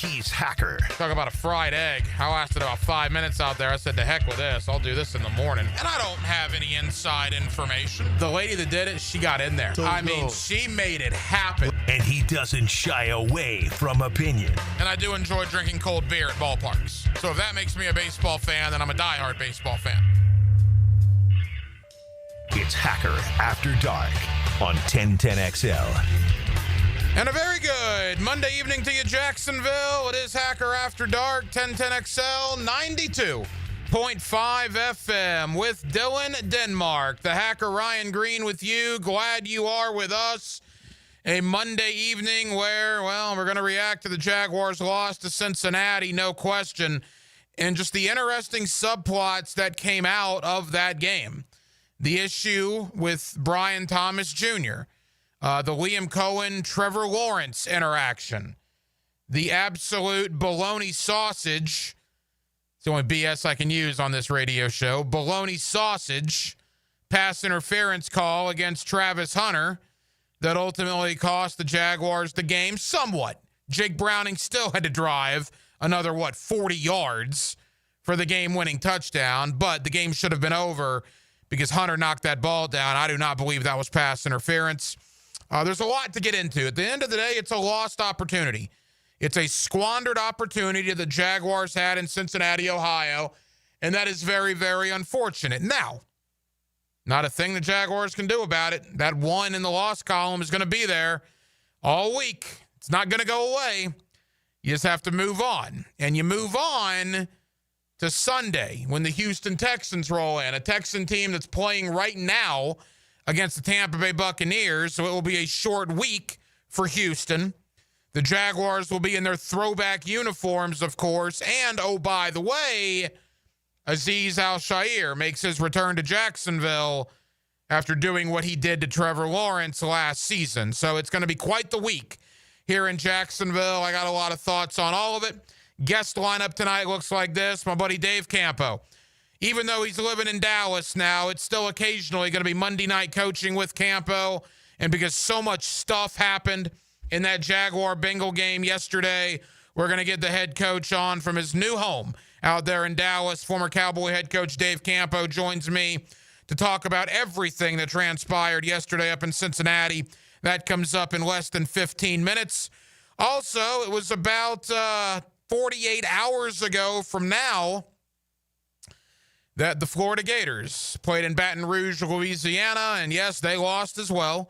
he's Hacker. Talk about a fried egg. I lasted about 5 minutes out there. I said, to heck with this. I'll do this in the morning. And I don't have any inside information. The lady that did it, she got in there. She made it happen. And he doesn't shy away from opinion. And I do enjoy drinking cold beer at ballparks. So if that makes me a baseball fan, then I'm a diehard baseball fan. It's Hacker After Dark on 1010XL. And a very good Monday evening to you, Jacksonville. It is Hacker After Dark, 1010XL, 92.5 FM with Dylan Denmark. The Hacker Ryan Green with you. Glad you are with us. A Monday evening where, well, we're going to react to the Jaguars' loss to Cincinnati, no question. And just the interesting subplots that came out of that game. The issue with Brian Thomas Jr., the Liam Cohen, Trevor Lawrence interaction, the absolute baloney sausage. It's the only BS I can use on this radio show. Baloney sausage pass interference call against Travis Hunter that ultimately cost the Jaguars the game somewhat. Jake Browning still had to drive another, 40 yards for the game-winning touchdown, but the game should have been over because Hunter knocked that ball down. I do not believe that was pass interference. There's a lot to get into. At the end of the day, it's a lost opportunity. It's a squandered opportunity the Jaguars had in Cincinnati, Ohio, and that is very, very unfortunate. Now, not a thing the Jaguars can do about it. That one in the loss column is going to be there all week. It's not going to go away. You just have to move on. And you move on to Sunday when the Houston Texans roll in, a Texan team that's playing right now against the Tampa Bay Buccaneers, so it will be a short week for Houston. The Jaguars will be in their throwback uniforms, of course, and, oh, by the way, Azeez Al-Shaair makes his return to Jacksonville after doing what he did to Trevor Lawrence last season. So it's going to be quite the week here in Jacksonville. I got a lot of thoughts on all of it. Guest lineup tonight looks like this. My buddy Dave Campo. Even though he's living in Dallas now, it's still occasionally going to be Monday night coaching with Campo. And because so much stuff happened in that Jaguar-Bengal game yesterday, we're going to get the head coach on from his new home out there in Dallas. Former Cowboy head coach Dave Campo joins me to talk about everything that transpired yesterday up in Cincinnati. That comes up in less than 15 minutes. Also, it was about 48 hours ago from now that the Florida Gators played in Baton Rouge, Louisiana, and yes, they lost as well.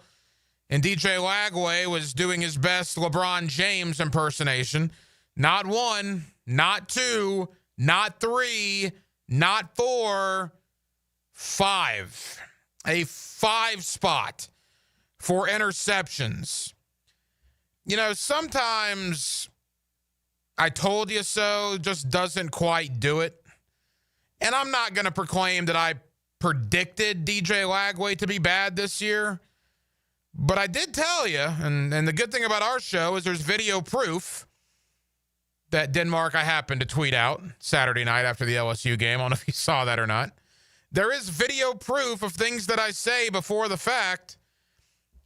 And DJ Lagway was doing his best LeBron James impersonation. Not one, not two, not three, not four, five. A 5 spot for interceptions. You know, sometimes I told you so just doesn't quite do it. And I'm not going to proclaim that I predicted DJ Lagway to be bad this year. But I did tell you, and the good thing about our show is there's video proof that Denmark I happened to tweet out Saturday night after the LSU game. I don't know if you saw that or not. There is video proof of things that I say before the fact.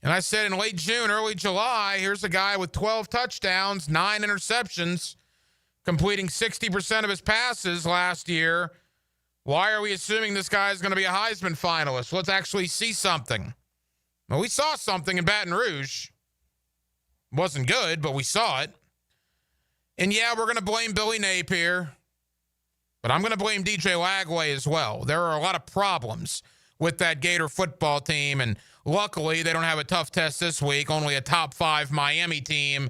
And I said in late June, early July, here's a guy with 12 touchdowns, 9 interceptions, completing 60% of his passes last year. Why are we assuming this guy is going to be a Heisman finalist? Let's actually see something. Well, we saw something in Baton Rouge. It wasn't good, but we saw it. And yeah, we're going to blame Billy Napier, but I'm going to blame DJ Lagway as well. There are a lot of problems with that Gator football team, and luckily they don't have a tough test this week, only a top 5 Miami team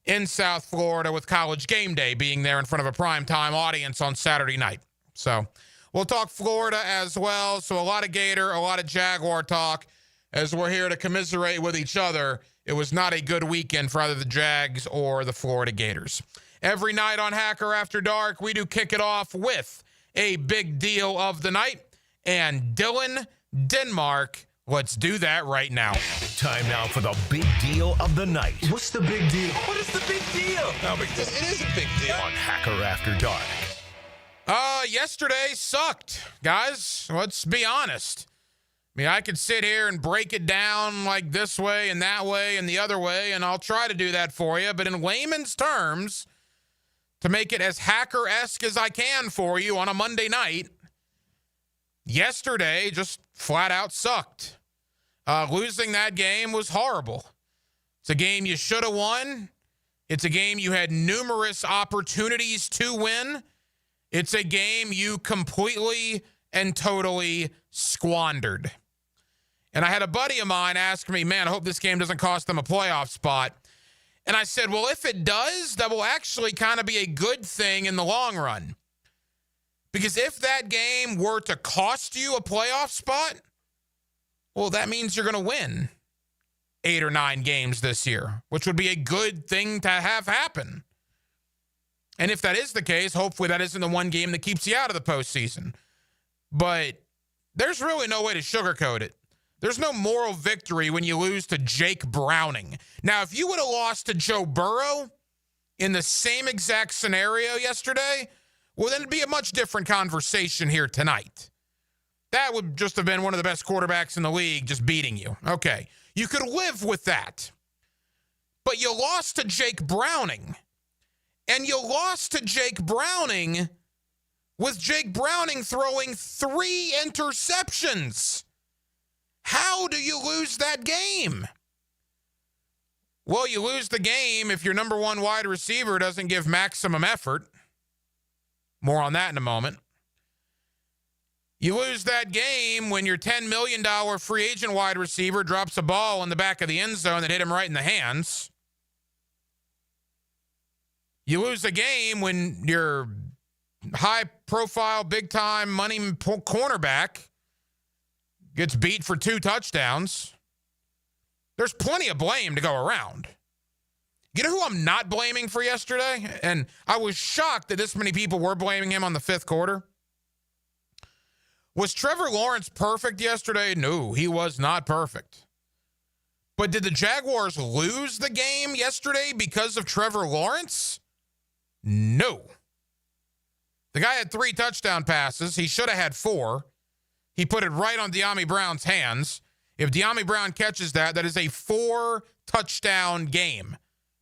in South Florida with College Game Day being there in front of a primetime audience on Saturday night. So we'll talk Florida as well. So a lot of Gator, a lot of Jaguar talk as we're here to commiserate with each other. It was not a good weekend for either the Jags or the Florida Gators. Every night on Hacker After Dark, we do kick it off with a big deal of the night. And Dylan Denmark, let's do that right now. Time now for the big deal of the night. What's the big deal? What is the big deal? No big deal. It is a big deal. On Hacker After Dark. Yesterday sucked, guys. Let's be honest. I mean, I could sit here and break it down like this way and that way and the other way, and I'll try to do that for you. But in layman's terms, to make it as hacker-esque as I can for you on a Monday night, yesterday just flat out sucked. Losing that game was horrible. It's a game you should have won. It's a game you had numerous opportunities to win. It's a game you completely and totally squandered. And I had a buddy of mine ask me, man, I hope this game doesn't cost them a playoff spot. And I said, well, if it does, that will actually kind of be a good thing in the long run. Because if that game were to cost you a playoff spot, well, that means you're going to win 8 or 9 games this year, which would be a good thing to have happen. And if that is the case, hopefully that isn't the one game that keeps you out of the postseason. But there's really no way to sugarcoat it. There's no moral victory when you lose to Jake Browning. Now, if you would have lost to Joe Burrow in the same exact scenario yesterday, well, then it'd be a much different conversation here tonight. That would just have been one of the best quarterbacks in the league just beating you. Okay, you could live with that. But you lost to Jake Browning. And you lost to Jake Browning with Jake Browning throwing 3 interceptions. How do you lose that game? Well, you lose the game if your number one wide receiver doesn't give maximum effort. More on that in a moment. You lose that game when your $10 million free agent wide receiver drops a ball in the back of the end zone that hit him right in the hands. You lose a game when your high-profile, big-time money cornerback gets beat for 2 touchdowns. There's plenty of blame to go around. You know who I'm not blaming for yesterday? And I was shocked that this many people were blaming him on the 5th quarter. Was Trevor Lawrence perfect yesterday? No, he was not perfect. But did the Jaguars lose the game yesterday because of Trevor Lawrence? No. The guy had 3 touchdown passes. He should have had 4. He put it right on De'Ami Brown's hands. If De'Ami Brown catches that, that is a 4-touchdown game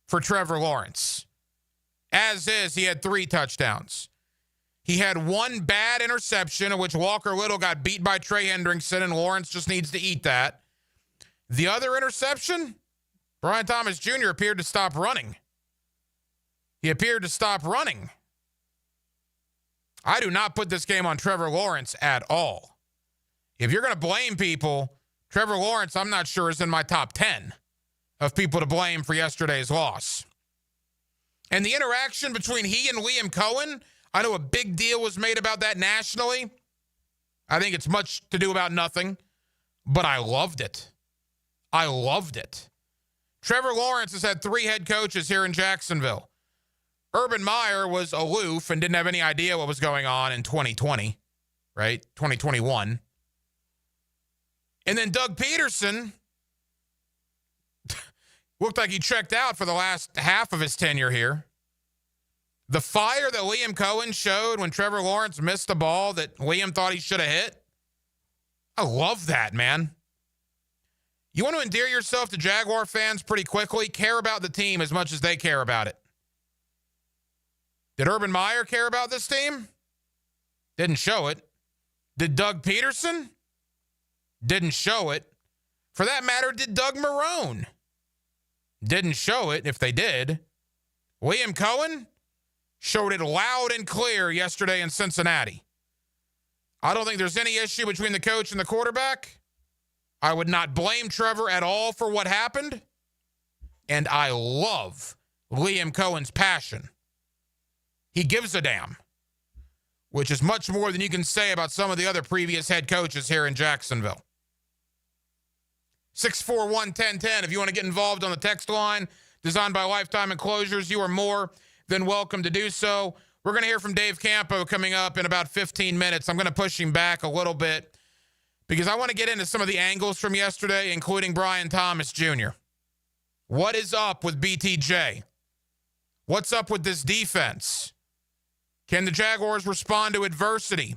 for Trevor Lawrence. As is, he had 3 touchdowns. He had 1 bad interception in which Walker Little got beat by Trey Hendrickson, and Lawrence just needs to eat that. The other interception, Brian Thomas Jr. appeared to stop running. He appeared to stop running. I do not put this game on Trevor Lawrence at all. If you're going to blame people, Trevor Lawrence, I'm not sure, is in my top 10 of people to blame for yesterday's loss. And the interaction between he and Liam Cohen, I know a big deal was made about that nationally. I think it's much to do about nothing, but I loved it. I loved it. Trevor Lawrence has had 3 head coaches here in Jacksonville. Urban Meyer was aloof and didn't have any idea what was going on in 2020, right? 2021. And then Doug Peterson looked like he checked out for the last half of his tenure here. The fire that Liam Cohen showed when Trevor Lawrence missed the ball that Liam thought he should have hit. I love that, man. You want to endear yourself to Jaguar fans pretty quickly? Care about the team as much as they care about it. Did Urban Meyer care about this team? Didn't show it. Did Doug Peterson? Didn't show it. For that matter, did Doug Marrone? Didn't show it, if they did. Liam Cohen showed it loud and clear yesterday in Cincinnati. I don't think there's any issue between the coach and the quarterback. I would not blame Trevor at all for what happened. And I love Liam Cohen's passion. He gives a damn, which is much more than you can say about some of the other previous head coaches here in Jacksonville. 641-1010, if you want to get involved on the text line, designed by Lifetime Enclosures, you are more than welcome to do so. We're going to hear from Dave Campo coming up in about 15 minutes. I'm going to push him back a little bit because I want to get into some of the angles from yesterday, including Brian Thomas Jr. What is up with BTJ? What's up with this defense? Can the Jaguars respond to adversity?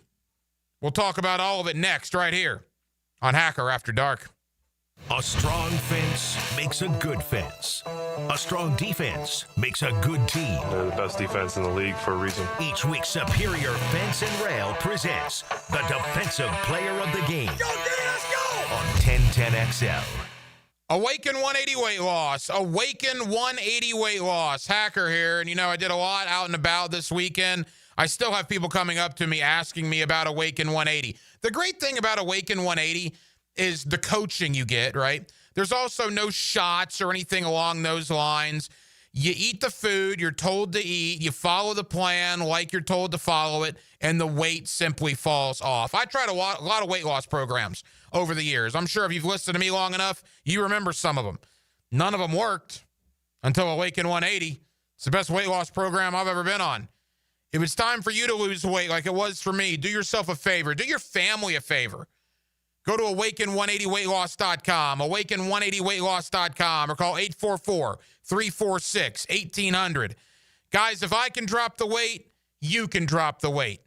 We'll talk about all of it next right here on Hacker After Dark. A strong fence makes a good fence. A strong defense makes a good team. They're the best defense in the league for a reason. Each week, Superior Fence and Rail presents the Defensive Player of the Game. Go, let's go! On 1010XL. Awaken 180 weight loss. Awaken 180 weight loss. Hacker here. And, I did a lot out and about this weekend. I still have people coming up to me asking me about Awaken 180. The great thing about Awaken 180 is the coaching you get, right? There's also no shots or anything along those lines. You eat the food you're told to eat. You follow the plan like you're told to follow it, and the weight simply falls off. I tried a lot of weight loss programs over the years. I'm sure if you've listened to me long enough, you remember some of them. None of them worked until Awaken 180. It's the best weight loss program I've ever been on. If it's time for you to lose weight like it was for me, do yourself a favor. Do your family a favor. Go to awaken180weightloss.com, awaken180weightloss.com, or call 844-346-1800. Guys, if I can drop the weight, you can drop the weight.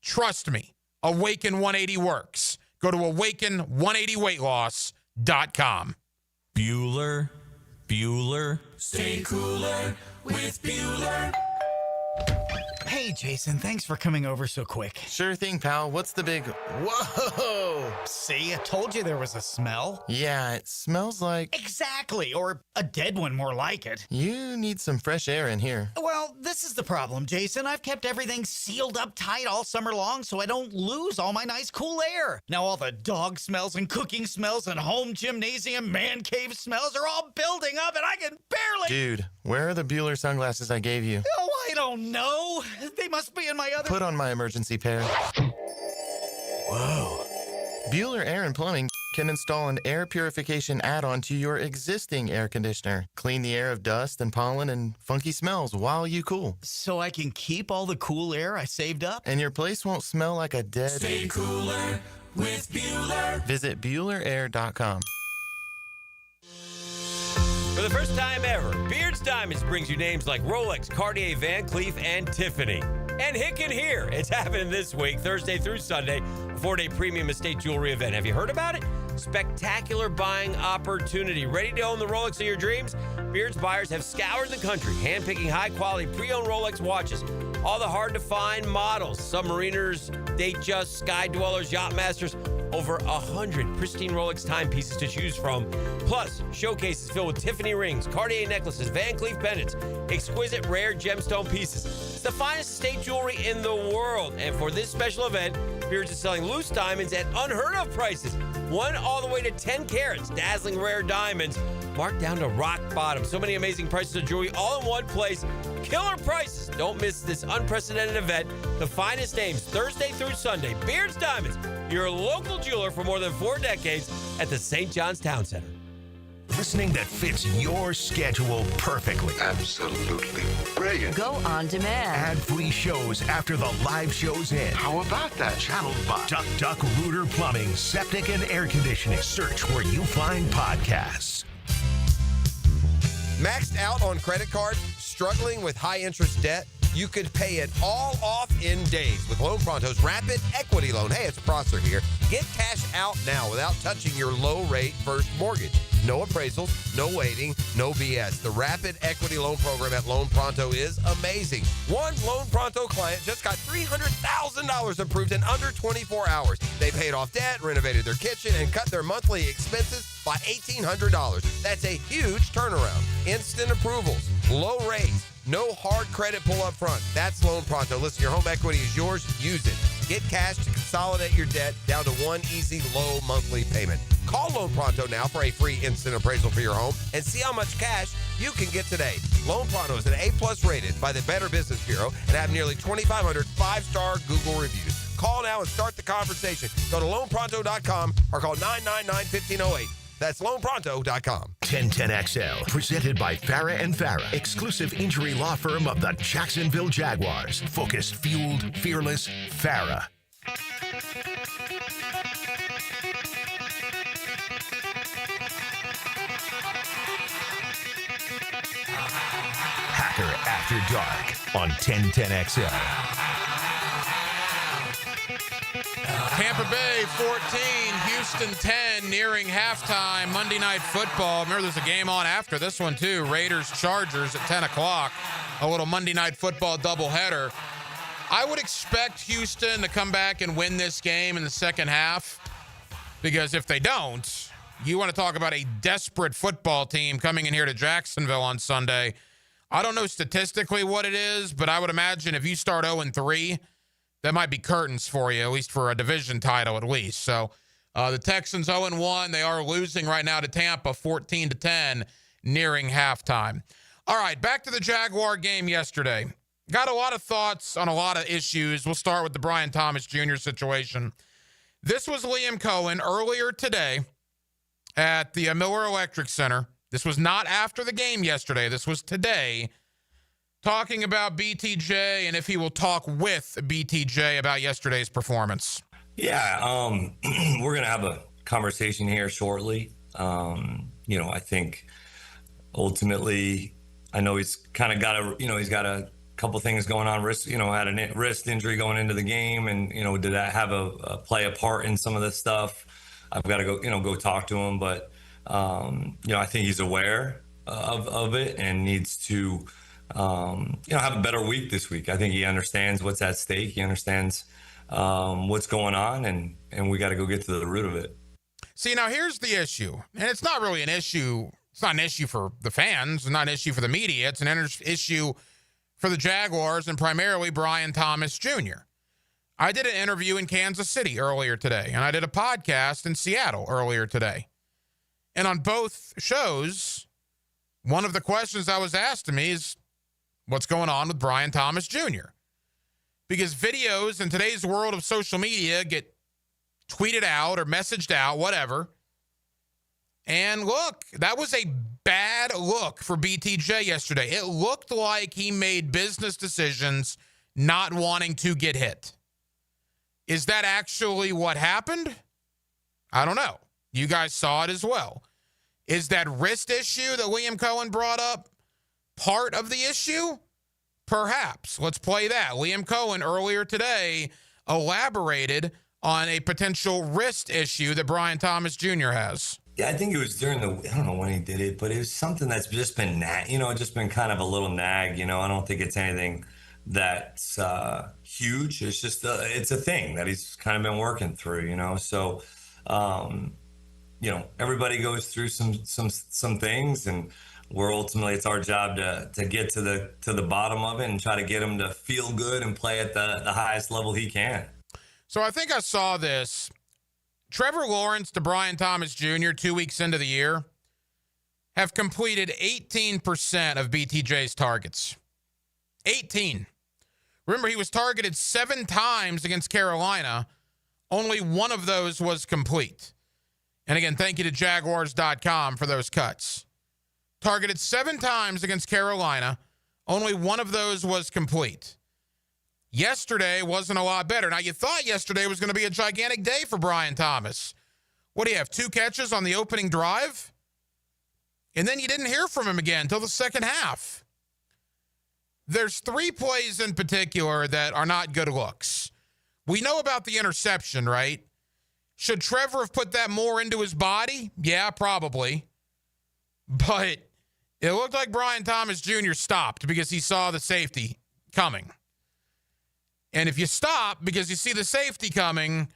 Trust me, Awaken 180 works. Go to awaken180weightloss.com. Bueller. Stay cooler with Bueller. Hey, Jason, thanks for coming over so quick. Sure thing, pal. What's the big... Whoa! See, I told you there was a smell. Yeah, it smells like... Exactly, or a dead one more like it. You need some fresh air in here. Well, this is the problem, Jason. I've kept everything sealed up tight all summer long so I don't lose all my nice cool air. Now all the dog smells and cooking smells and home gymnasium man cave smells are all building up and I can barely... Dude, where are the Bueller sunglasses I gave you? Oh, I don't know. They must be in my other... Put on my emergency pair. Whoa. Bueller Air and Plumbing can install an air purification add-on to your existing air conditioner. Clean the air of dust and pollen and funky smells while you cool. So I can keep all the cool air I saved up? And your place won't smell like a dead... Stay cooler with Bueller. Visit BuellerAir.com. For the first time ever, Beards Diamonds brings you names like Rolex, Cartier, Van Cleef, and Tiffany. And Hicken here. It's happening this week, Thursday through Sunday, a 4-day premium estate jewelry event. Have you heard about it? Spectacular buying opportunity. Ready to own the Rolex of your dreams? Beards buyers have scoured the country, handpicking high-quality pre-owned Rolex watches. All the hard-to-find models, submariners, Datejust, Sky Dwellers, Yacht Masters, over 100 pristine Rolex timepieces to choose from. Plus, showcases filled with Tiffany rings, Cartier necklaces, Van Cleef pendants, exquisite rare gemstone pieces. It's the finest estate jewelry in the world. And for this special event, Beards is selling loose diamonds at unheard of prices. 1 all the way to 10 carats, dazzling rare diamonds, marked down to rock bottom. So many amazing prices of jewelry all in one place. Killer prices. Don't miss this unprecedented event. The finest names, Thursday through Sunday. Beards Diamonds, your local jeweler for more than 4 decades at the St. John's Town Center. Listening that fits your schedule perfectly. Absolutely brilliant. Go on demand. Ad-free shows after the live shows end. How about that? Channeled by Duck Rooter Plumbing, Septic and Air Conditioning. Search where you find podcasts. Maxed out on credit cards, struggling with high interest debt? You could pay it all off in days with Loan Pronto's Rapid Equity Loan. Hey, it's Prosser here. Get cash out now without touching your low-rate first mortgage. No appraisals, no waiting, no BS. The Rapid Equity Loan Program at Loan Pronto is amazing. One Loan Pronto client just got $300,000 approved in under 24 hours. They paid off debt, renovated their kitchen, and cut their monthly expenses by $1,800. That's a huge turnaround. Instant approvals, low rates, no hard credit pull up front. That's Loan Pronto. Listen, your home equity is yours. Use it. Get cash to consolidate your debt down to one easy, low monthly payment. Call Loan Pronto now for a free instant appraisal for your home and see how much cash you can get today. Loan Pronto is an A+ rated by the Better Business Bureau and have nearly 2,500 5-star Google reviews. Call now and start the conversation. Go to loanpronto.com or call 999-1508. That's loanpronto.com. 1010XL, presented by Farah and Farah, exclusive injury law firm of the Jacksonville Jaguars. Focused, fueled, fearless, Farah. Hacker After Dark on 1010XL. Tampa Bay 14, Houston 10, nearing halftime. Monday Night Football. Remember, there's a game on after this one, too. Raiders-Chargers at 10 o'clock. A little Monday Night Football doubleheader. I would expect Houston to come back and win this game in the second half, because if they don't, you want to talk about a desperate football team coming in here to Jacksonville on Sunday. I don't know statistically what it is, but I would imagine if you start 0-3, that might be curtains for you, at least for a division title at least. So the Texans 0-1. They are losing right now to Tampa 14-10, nearing halftime. All right, back to the Jaguar game yesterday. Got a lot of thoughts on a lot of issues. We'll start with the Brian Thomas Jr. situation. This was Liam Cohen earlier today at the Miller Electric Center. This was not after the game yesterday. This was today, talking about BTJ and if he will talk with BTJ about yesterday's performance. Yeah, we're going to have a conversation here shortly. I think ultimately, I know he's kind of got he's got a couple things going on, had a wrist injury going into the game, and, did that have play a part in some of this stuff? I've got to go talk to him, but, I think he's aware of it and needs to, have a better week this week. I think he understands what's at stake. He understands what's going on, and we got to go get to the root of it. See, now here's the issue, and it's not really an issue. It's not an issue for the fans. It's not an issue for the media. It's an issue for the Jaguars and primarily Brian Thomas Jr. I did an interview in Kansas City earlier today, and I did a podcast in Seattle earlier today. And on both shows, one of the questions I was asked to me is, what's going on with Brian Thomas Jr.? Because videos in today's world of social media get tweeted out or messaged out, whatever. And look, that was a bad look for BTJ yesterday. It looked like he made business decisions not wanting to get hit. Is that actually what happened? I don't know. You guys saw it as well. Is that wrist issue that Liam Cohen brought up part of the issue? Perhaps. Let's play that. Liam Cohen earlier today elaborated on a potential wrist issue that Brian Thomas Jr. has. Yeah, I think it was during I don't know when he did it, but it was something that's just been, just been kind of a little nag. I don't think it's anything that's huge. It's just, it's a thing that he's kind of been working through, So, everybody goes through some things, and it's our job to get to the bottom of it and try to get him to feel good and play at the highest level he can. So I think I saw this. Trevor Lawrence to Brian Thomas Jr. 2 weeks into the year have completed 18% of BTJ's targets. 18. Remember, he was targeted 7 times against Carolina. Only one of those was complete. And again, thank you to Jaguars.com for those cuts. Targeted 7 times against Carolina. Only one of those was complete. Yesterday wasn't a lot better. Now, you thought yesterday was going to be a gigantic day for Brian Thomas. What do you have, 2 catches on the opening drive? And then you didn't hear from him again until the second half. There's 3 plays in particular that are not good looks. We know about the interception, right? Should Trevor have put that more into his body? Yeah, probably. But it looked like Brian Thomas Jr. stopped because he saw the safety coming. And if you stop because you see the safety coming,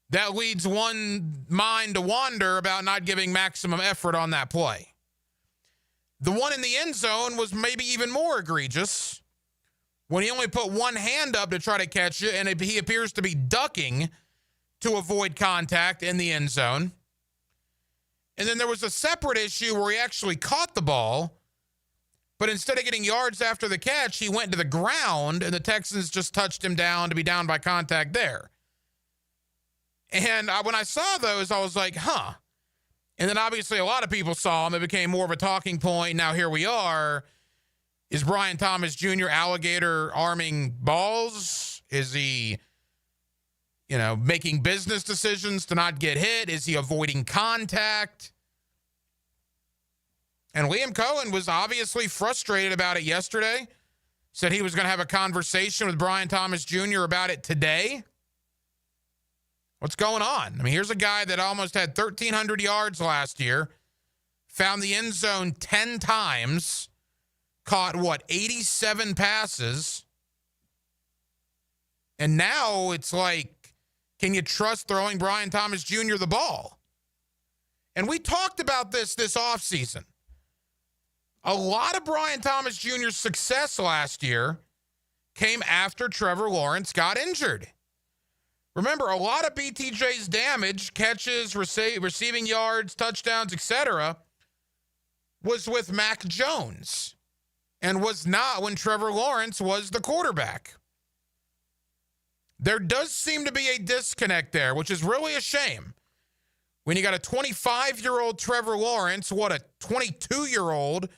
that leads one mind to wander about not giving maximum effort on that play. The one in the end zone was maybe even more egregious when he only put one hand up to try to catch it, and he appears to be ducking to avoid contact in the end zone. And then there was a separate issue where he actually caught the ball, but instead of getting yards after the catch, he went to the ground, and the Texans just touched him down to be down by contact there. And when I saw those, I was like, huh. And then obviously a lot of people saw him. It became more of a talking point. Now here we are. Is Brian Thomas Jr. alligator arming balls? Is he, making business decisions to not get hit? Is he avoiding contact? And Liam Cohen was obviously frustrated about it yesterday. Said he was going to have a conversation with Brian Thomas Jr. about it today. What's going on? I mean, here's a guy that almost had 1,300 yards last year, found the end zone 10 times, caught, 87 passes. And now it's like, can you trust throwing Brian Thomas Jr. the ball? And we talked about this offseason. A lot of Brian Thomas Jr.'s success last year came after Trevor Lawrence got injured. Remember, a lot of BTJ's damage, catches, receiving yards, touchdowns, etc., was with Mac Jones and was not when Trevor Lawrence was the quarterback. There does seem to be a disconnect there, which is really a shame. When you got a 25-year-old Trevor Lawrence, a 22-year-old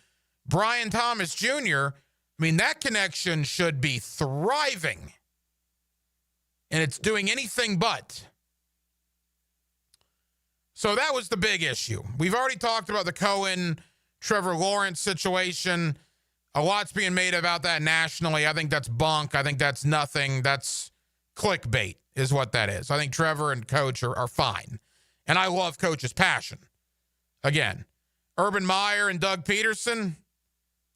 Brian Thomas Jr., I mean, that connection should be thriving. And it's doing anything but. So that was the big issue. We've already talked about the Cohen-Trevor Lawrence situation. A lot's being made about that nationally. I think that's bunk. I think that's nothing. That's clickbait is what that is. I think Trevor and Coach are fine. And I love Coach's passion. Again, Urban Meyer and Doug Peterson,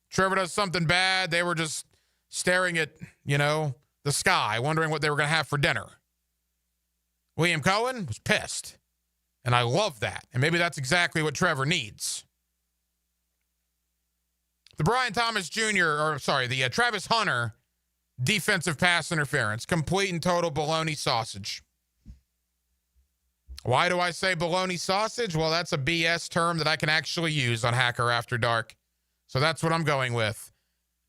Trevor does something bad. They were just staring at, the sky, wondering what they were going to have for dinner. William Cohen was pissed. And I love that. And maybe that's exactly what Trevor needs. The Travis Hunter defensive pass interference, complete and total baloney sausage. Why do I say baloney sausage? Well, that's a BS term that I can actually use on Hacker After Dark. So that's what I'm going with.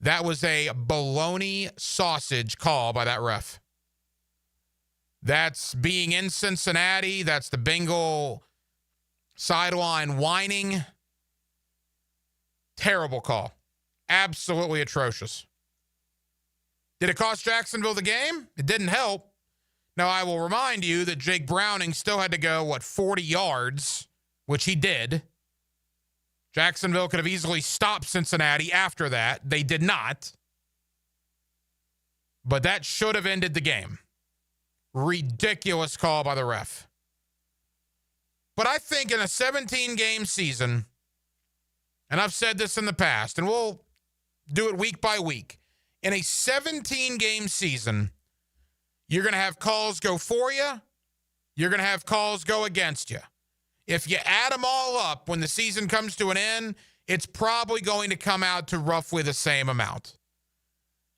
That was a baloney sausage call by that ref. That's being in Cincinnati. That's the Bengal sideline whining. Terrible call. Absolutely atrocious. Did it cost Jacksonville the game? It didn't help. Now, I will remind you that Jake Browning still had to go, 40 yards, which he did. Jacksonville could have easily stopped Cincinnati after that. They did not. But that should have ended the game. Ridiculous call by the ref. But I think in a 17-game season, and I've said this in the past, and we'll do it week by week. In a 17-game season, you're going to have calls go for you. You're going to have calls go against you. If you add them all up, when the season comes to an end, it's probably going to come out to roughly the same amount.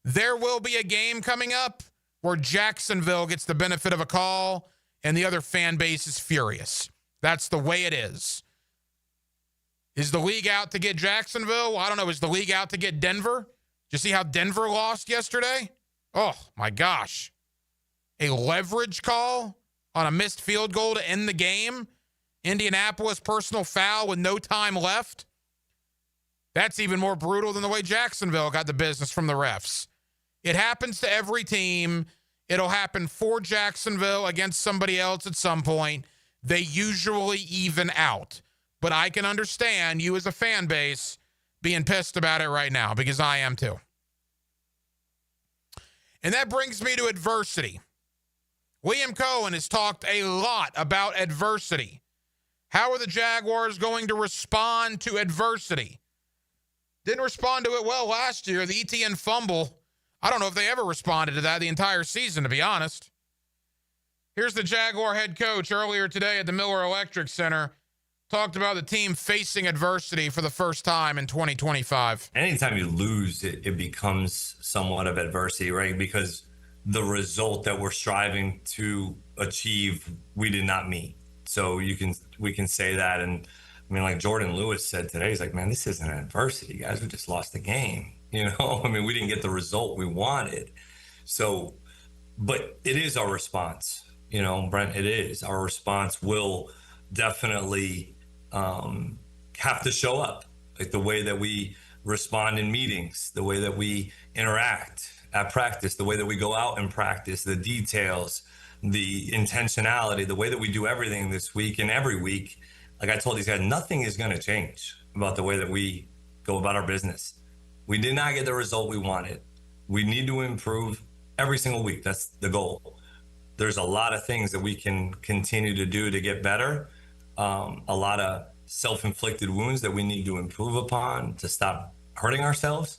There will be a game coming up where Jacksonville gets the benefit of a call and the other fan base is furious. That's the way it is. Is the league out to get Jacksonville? Well, I don't know. Is the league out to get Denver? Did you see how Denver lost yesterday? Oh, my gosh. A leverage call on a missed field goal to end the game. Indianapolis personal foul with no time left. That's even more brutal than the way Jacksonville got the business from the refs. It happens to every team. It'll happen for Jacksonville against somebody else at some point. They usually even out. But I can understand you as a fan base being pissed about it right now, because I am too. And that brings me to adversity. William Cohen has talked a lot about adversity. How are the Jaguars going to respond to adversity? Didn't respond to it well last year. The ETN fumble, I don't know if they ever responded to that the entire season, to be honest. Here's the Jaguar head coach earlier today at the Miller Electric Center. Talked about the team facing adversity for the first time in 2025. Anytime you lose, it becomes somewhat of adversity, right? Because the result that we're striving to achieve, we did not meet. So we can say that. And I mean, like Jordan Lewis said today, he's like, man, this isn't an adversity, guys. We just lost the game. I mean, we didn't get the result we wanted. So, but it is our response, Brent, it is. Our response will definitely have to show up, like the way that we respond in meetings, the way that we interact at practice, the way that we go out and practice, the details, the intentionality, the way that we do everything this week and every week. Like I told these guys, nothing is going to change about the way that we go about our business. We did not get the result we wanted. We need to improve every single week. That's the goal. there's a lot of things that we can continue to do to get better. A lot of self-inflicted wounds that we need to improve upon to stop hurting ourselves.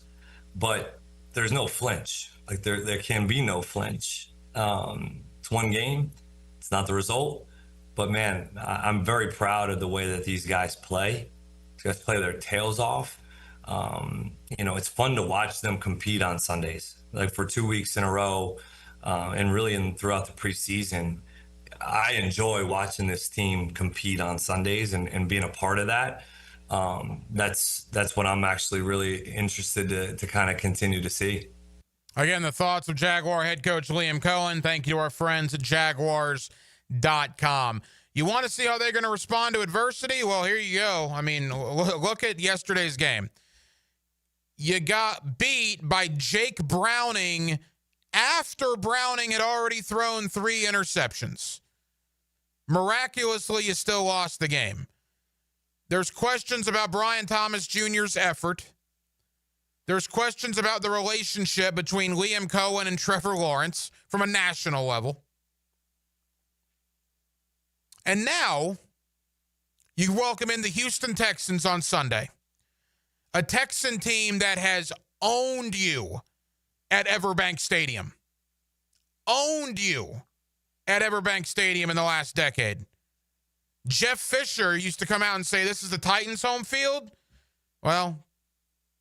But there's no flinch. Like there can be no flinch. It's one game. It's not the result. But man, I'm very proud of the way that these guys play. These guys play their tails off. It's fun to watch them compete on Sundays. Like for 2 weeks in a row, and really throughout the preseason, I enjoy watching this team compete on Sundays and being a part of that. That's what I'm actually really interested to kind of continue to see. Again, the thoughts of Jaguar head coach Liam Cohen. Thank you to our friends at Jaguars.com. You want to see how they're going to respond to adversity? Well, here you go. I mean, look at yesterday's game. You got beat by Jake Browning after Browning had already thrown 3 interceptions. Miraculously, you still lost the game. There's questions about Brian Thomas Jr.'s effort. There's questions about the relationship between Liam Cohen and Trevor Lawrence from a national level. And now, you welcome in the Houston Texans on Sunday. A Texan team that has owned you at Everbank Stadium. Owned you at Everbank Stadium in the last decade. Jeff Fisher used to come out and say, this is the Titans' home field. Well,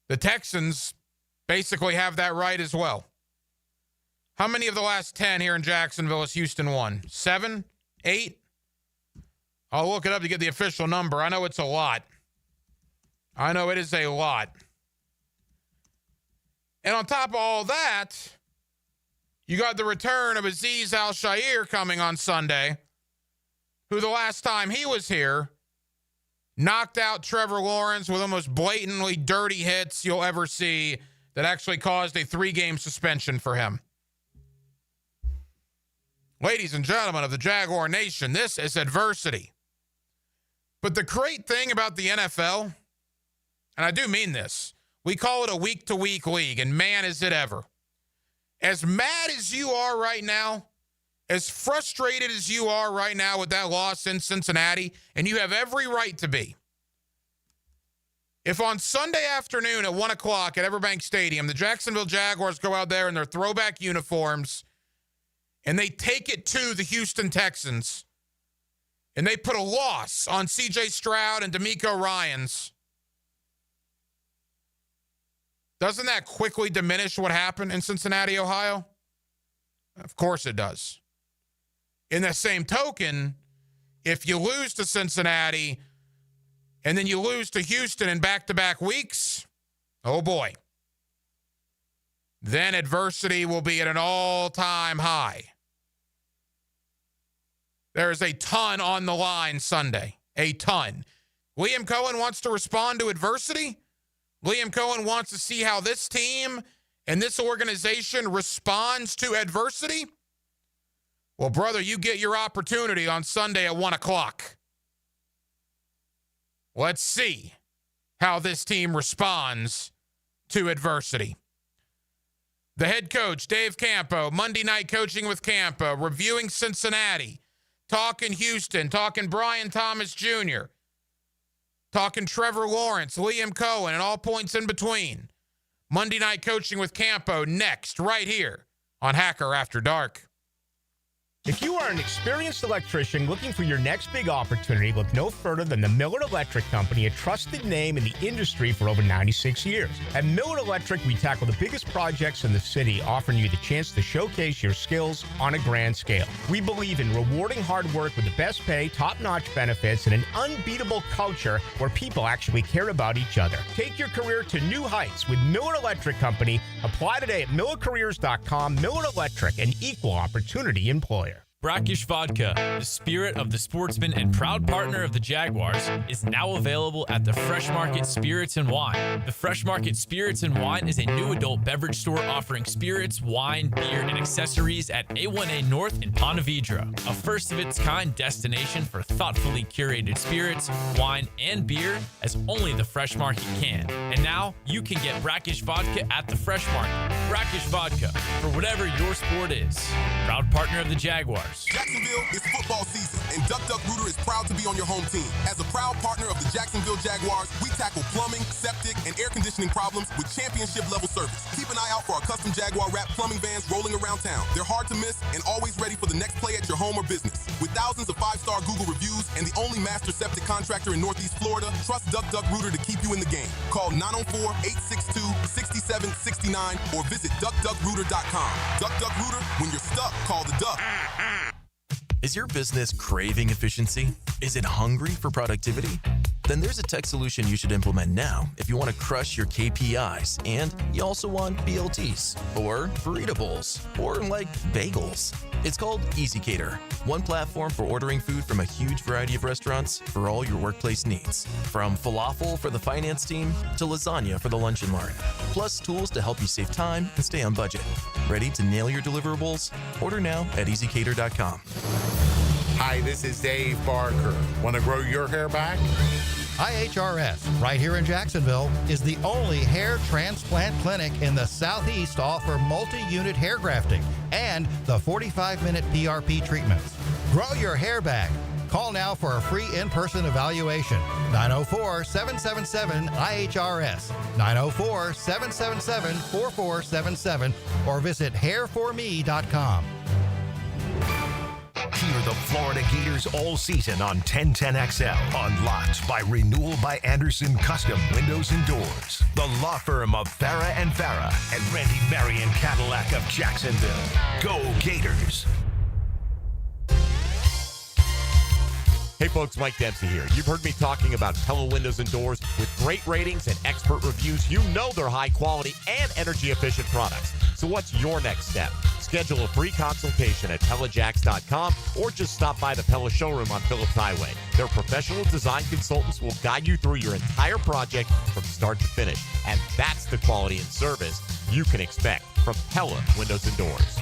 the Texans basically have that right as well. How many of the last 10 here in Jacksonville has Houston won? 7? 8? I'll look it up to get the official number. I know it's a lot. I know it is a lot. And on top of all that, you got the return of Azeez Al-Shaair coming on Sunday, who the last time he was here knocked out Trevor Lawrence with the most blatantly dirty hits you'll ever see that actually caused a 3-game suspension for him. Ladies and gentlemen of the Jaguar Nation, this is adversity. But the great thing about the NFL, and I do mean this, we call it a week-to-week league, and man, is it ever. As mad as you are right now, as frustrated as you are right now with that loss in Cincinnati, and you have every right to be, if on Sunday afternoon at 1 o'clock at Everbank Stadium, the Jacksonville Jaguars go out there in their throwback uniforms, and they take it to the Houston Texans, and they put a loss on C.J. Stroud and DeMeco Ryans, doesn't that quickly diminish what happened in Cincinnati, Ohio? Of course it does. In the same token, if you lose to Cincinnati and then you lose to Houston in back-to-back weeks, oh boy, then adversity will be at an all-time high. There is a ton on the line Sunday, a ton. Liam Cohen wants to respond to adversity. Liam Cohen wants to see how this team and this organization responds to adversity. Well, brother, you get your opportunity on Sunday at 1 o'clock. Let's see how this team responds to adversity. The head coach, Dave Campo, Monday night coaching with Campo, reviewing Cincinnati, talking Houston, talking Brian Thomas Jr., talking Trevor Lawrence, Liam Cohen, and all points in between. Monday night coaching with Campo next, right here on Hacker After Dark. If you are an experienced electrician looking for your next big opportunity, look no further than the Millard Electric Company, a trusted name in the industry for over 96 years. At Millard Electric, we tackle the biggest projects in the city, offering you the chance to showcase your skills on a grand scale. We believe in rewarding hard work with the best pay, top-notch benefits, and an unbeatable culture where people actually care about each other. Take your career to new heights with Millard Electric Company. Apply today at millercareers.com. Millard Electric, an equal opportunity employer. Brackish Vodka, the spirit of the sportsman and proud partner of the Jaguars, is now available at the Fresh Market Spirits and Wine. The Fresh Market Spirits and Wine is a new adult beverage store offering spirits, wine, beer, and accessories at A1A North in Ponte Vedra, a first-of-its-kind destination for thoughtfully curated spirits, wine, and beer as only the Fresh Market can. And now, you can get Brackish Vodka at the Fresh Market. Brackish Vodka, for whatever your sport is. Proud partner of the Jaguars. Jacksonville is football season, and Duck Duck Rooter is proud to be on your home team. As a proud partner of the Jacksonville Jaguars, we tackle plumbing, septic, and air conditioning problems with championship-level service. Keep an eye out for our custom Jaguar wrap plumbing vans rolling around town. They're hard to miss and always ready for the next play at your home or business. With thousands of 5-star Google reviews and the only master septic contractor in Northeast Florida, trust Duck Duck Rooter to keep you in the game. Call 904-862-6769 or visit duckduckrooter.com. Duck Duck Rooter, when you're stuck, call the Duck. Is your business craving efficiency? Is it hungry for productivity? Then there's a tech solution you should implement now if you want to crush your KPIs and you also want BLTs or burrito bowls or like bagels. It's called EasyCater, one platform for ordering food from a huge variety of restaurants for all your workplace needs. From falafel for the finance team to lasagna for the lunch and learn. Plus tools to help you save time and stay on budget. Ready to nail your deliverables? Order now at easycater.com. Hi, this is Dave Barker. Want to grow your hair back? IHRS, right here in Jacksonville, is the only hair transplant clinic in the Southeast to offer multi-unit hair grafting and the 45-minute PRP treatments. Grow your hair back. Call now for a free in-person evaluation. 904-777-IHRS, 904-777-4477, or visit hairforme.com. Hear the Florida Gators all season on 1010XL. Unlocked by Renewal by Anderson Custom Windows and Doors. The law firm of Farah and Farah and Randy Marion Cadillac of Jacksonville. Go Gators! Hey folks, Mike Dempsey here. You've heard me talking about Pella Windows and Doors. With great ratings and expert reviews, you know they're high quality and energy efficient products. So what's your next step? Schedule a free consultation at PellaJacks.com or just stop by the Pella showroom on Phillips Highway. Their professional design consultants will guide you through your entire project from start to finish. And that's the quality and service you can expect from Pella Windows and Doors.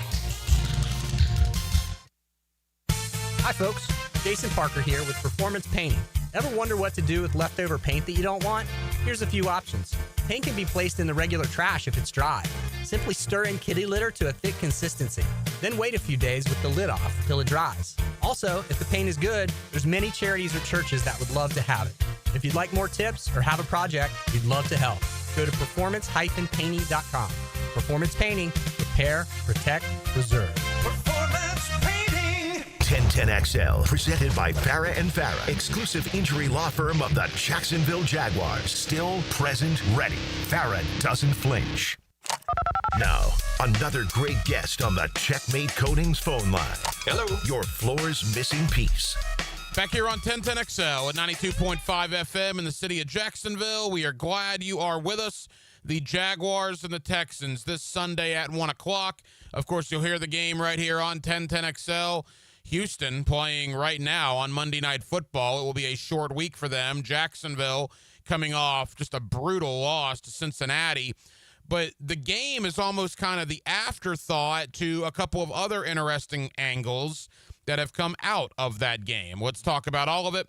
Hi folks, Jason Parker here with Performance Painting. Ever wonder what to do with leftover paint that you don't want? Here's a few options. Paint can be placed in the regular trash if it's dry. Simply stir in kitty litter to a thick consistency. Then wait a few days with the lid off till it dries. Also, if the paint is good, there's many charities or churches that would love to have it. If you'd like more tips or have a project, we'd love to help. Go to performance-painting.com. Performance Painting. Repair, protect, preserve. Performance Painting. 1010XL, presented by Farah and Farah, exclusive injury law firm of the Jacksonville Jaguars. Still, present, ready. Farah doesn't flinch. Now, another great guest on the Checkmate Coatings phone line. Hello. Your floor's missing piece. Back here on 1010XL at 92.5 FM in the city of Jacksonville. We are glad you are with us. The Jaguars and the Texans this Sunday at 1 o'clock. Of course, you'll hear the game right here on 1010XL. Houston playing right now on Monday Night Football. It will be a short week for them. Jacksonville coming off just a brutal loss to Cincinnati. But the game is almost kind of the afterthought to a couple of other interesting angles that have come out of that game. Let's talk about all of it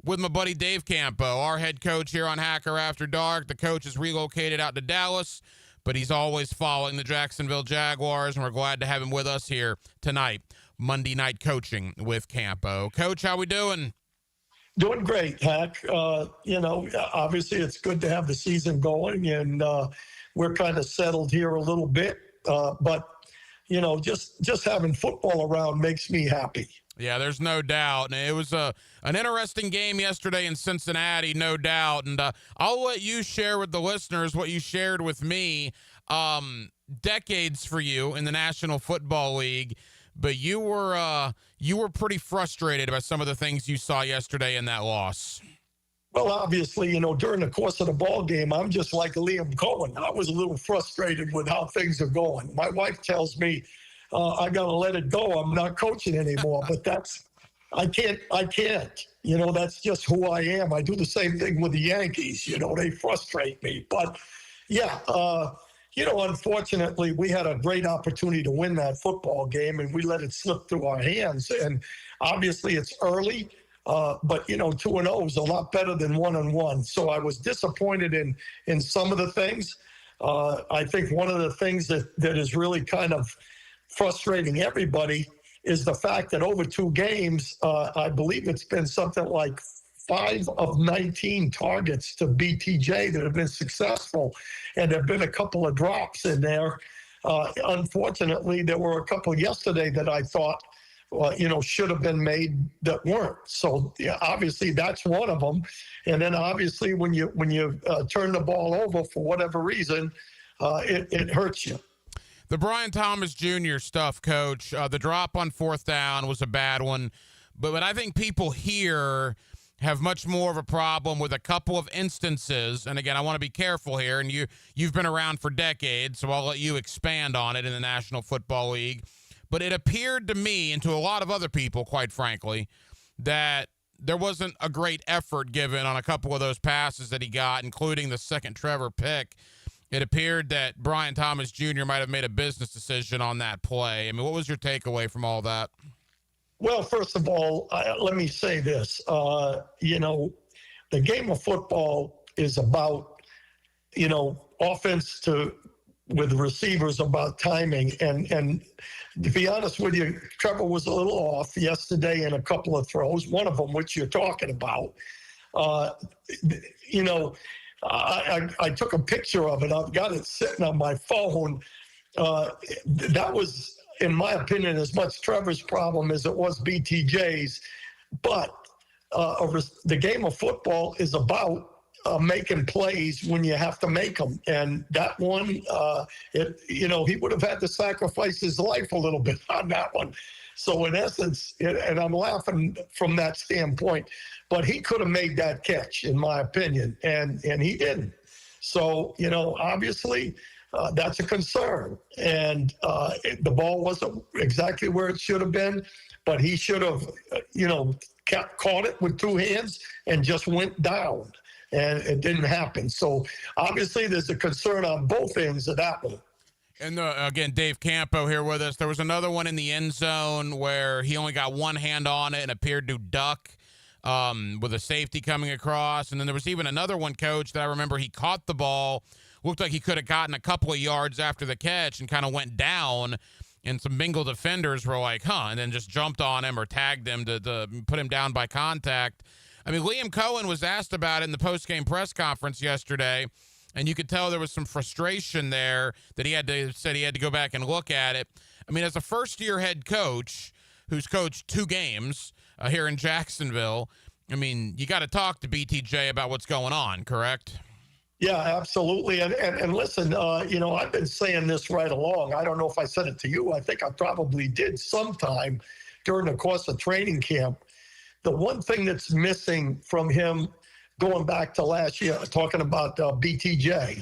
with my buddy Dave Campo, our head coach here on Hacker After Dark. The coach is relocated out to Dallas, but he's always following the Jacksonville Jaguars, and we're glad to have him with us here tonight. Monday Night Coaching with Campo. Coach, how we doing? Doing great, Hack. Obviously it's good to have the season going, and we're kind of settled here a little bit. But just having football around makes me happy. Yeah, there's no doubt. And it was an interesting game yesterday in Cincinnati, no doubt. And I'll let you share with the listeners what you shared with me. Decades for you in the National Football League. But you were pretty frustrated about some of the things you saw yesterday in that loss. Well, obviously, during the course of the ball game, I'm just like Liam Cohen. I was a little frustrated with how things are going. My wife tells me I got to let it go. I'm not coaching anymore. But I can't. You know, that's just who I am. I do the same thing with the Yankees. You know, they frustrate me. But yeah, you know, unfortunately, we had a great opportunity to win that football game, and we let it slip through our hands. And obviously, it's early. But, you know, 2-0 is a lot better than 1-1. So I was disappointed in some of the things. I think one of the things that is really kind of frustrating everybody is the fact that over 2 games, I believe it's been something like 5 of 19 targets to BTJ that have been successful. And there have been a couple of drops in there. Unfortunately, there were a couple yesterday that I thought, you know, should have been made that weren't. So yeah, obviously that's one of them. And then obviously when you turn the ball over for whatever reason, it hurts you. The Brian Thomas Jr. stuff, Coach, the drop on 4th down was a bad one. But I think people here have much more of a problem with a couple of instances. And again, I want to be careful here. And you've been around for decades, so I'll let you expand on it in the National Football League. But it appeared to me, and to a lot of other people, quite frankly, that there wasn't a great effort given on a couple of those passes that he got, including the second Trevor pick. It appeared that Brian Thomas Jr. might have made a business decision on that play. I mean, what was your takeaway from all that? Well, first of all, let me say this. You know, the game of football is about, you know, offense with receivers, about timing. And to be honest with you, Trevor was a little off yesterday in a couple of throws, one of them which you're talking about. You know, I took a picture of it. I've got it sitting on my phone. That was, in my opinion, as much Trevor's problem as it was BTJ's. But the game of football is about making plays when you have to make them. And that one, you know, he would have had to sacrifice his life a little bit on that one. So in essence, and I'm laughing from that standpoint, but he could have made that catch, in my opinion, and he didn't. So, you know, obviously that's a concern. And the ball wasn't exactly where it should have been, but he should have, you know, caught it with 2 hands and just went down. And it didn't happen. So obviously there's a concern on both ends of that one. And again, Dave Campo here with us. There was another one in the end zone where he only got one hand on it and appeared to duck with a safety coming across. And then there was even another one, Coach, that I remember he caught the ball, looked like he could have gotten a couple of yards after the catch and kind of went down. And some Bengal defenders were like, and then just jumped on him or tagged him to put him down by contact. I mean, Liam Cohen was asked about it in the post-game press conference yesterday, and you could tell there was some frustration there that said he had to go back and look at it. I mean, as a first-year head coach who's coached 2 games here in Jacksonville, I mean, you got to talk to BTJ about what's going on, correct? Yeah, absolutely. And listen, you know, I've been saying this right along. I don't know if I said it to you. I think I probably did sometime during the course of training camp. The one thing that's missing from him going back to last year, talking about BTJ,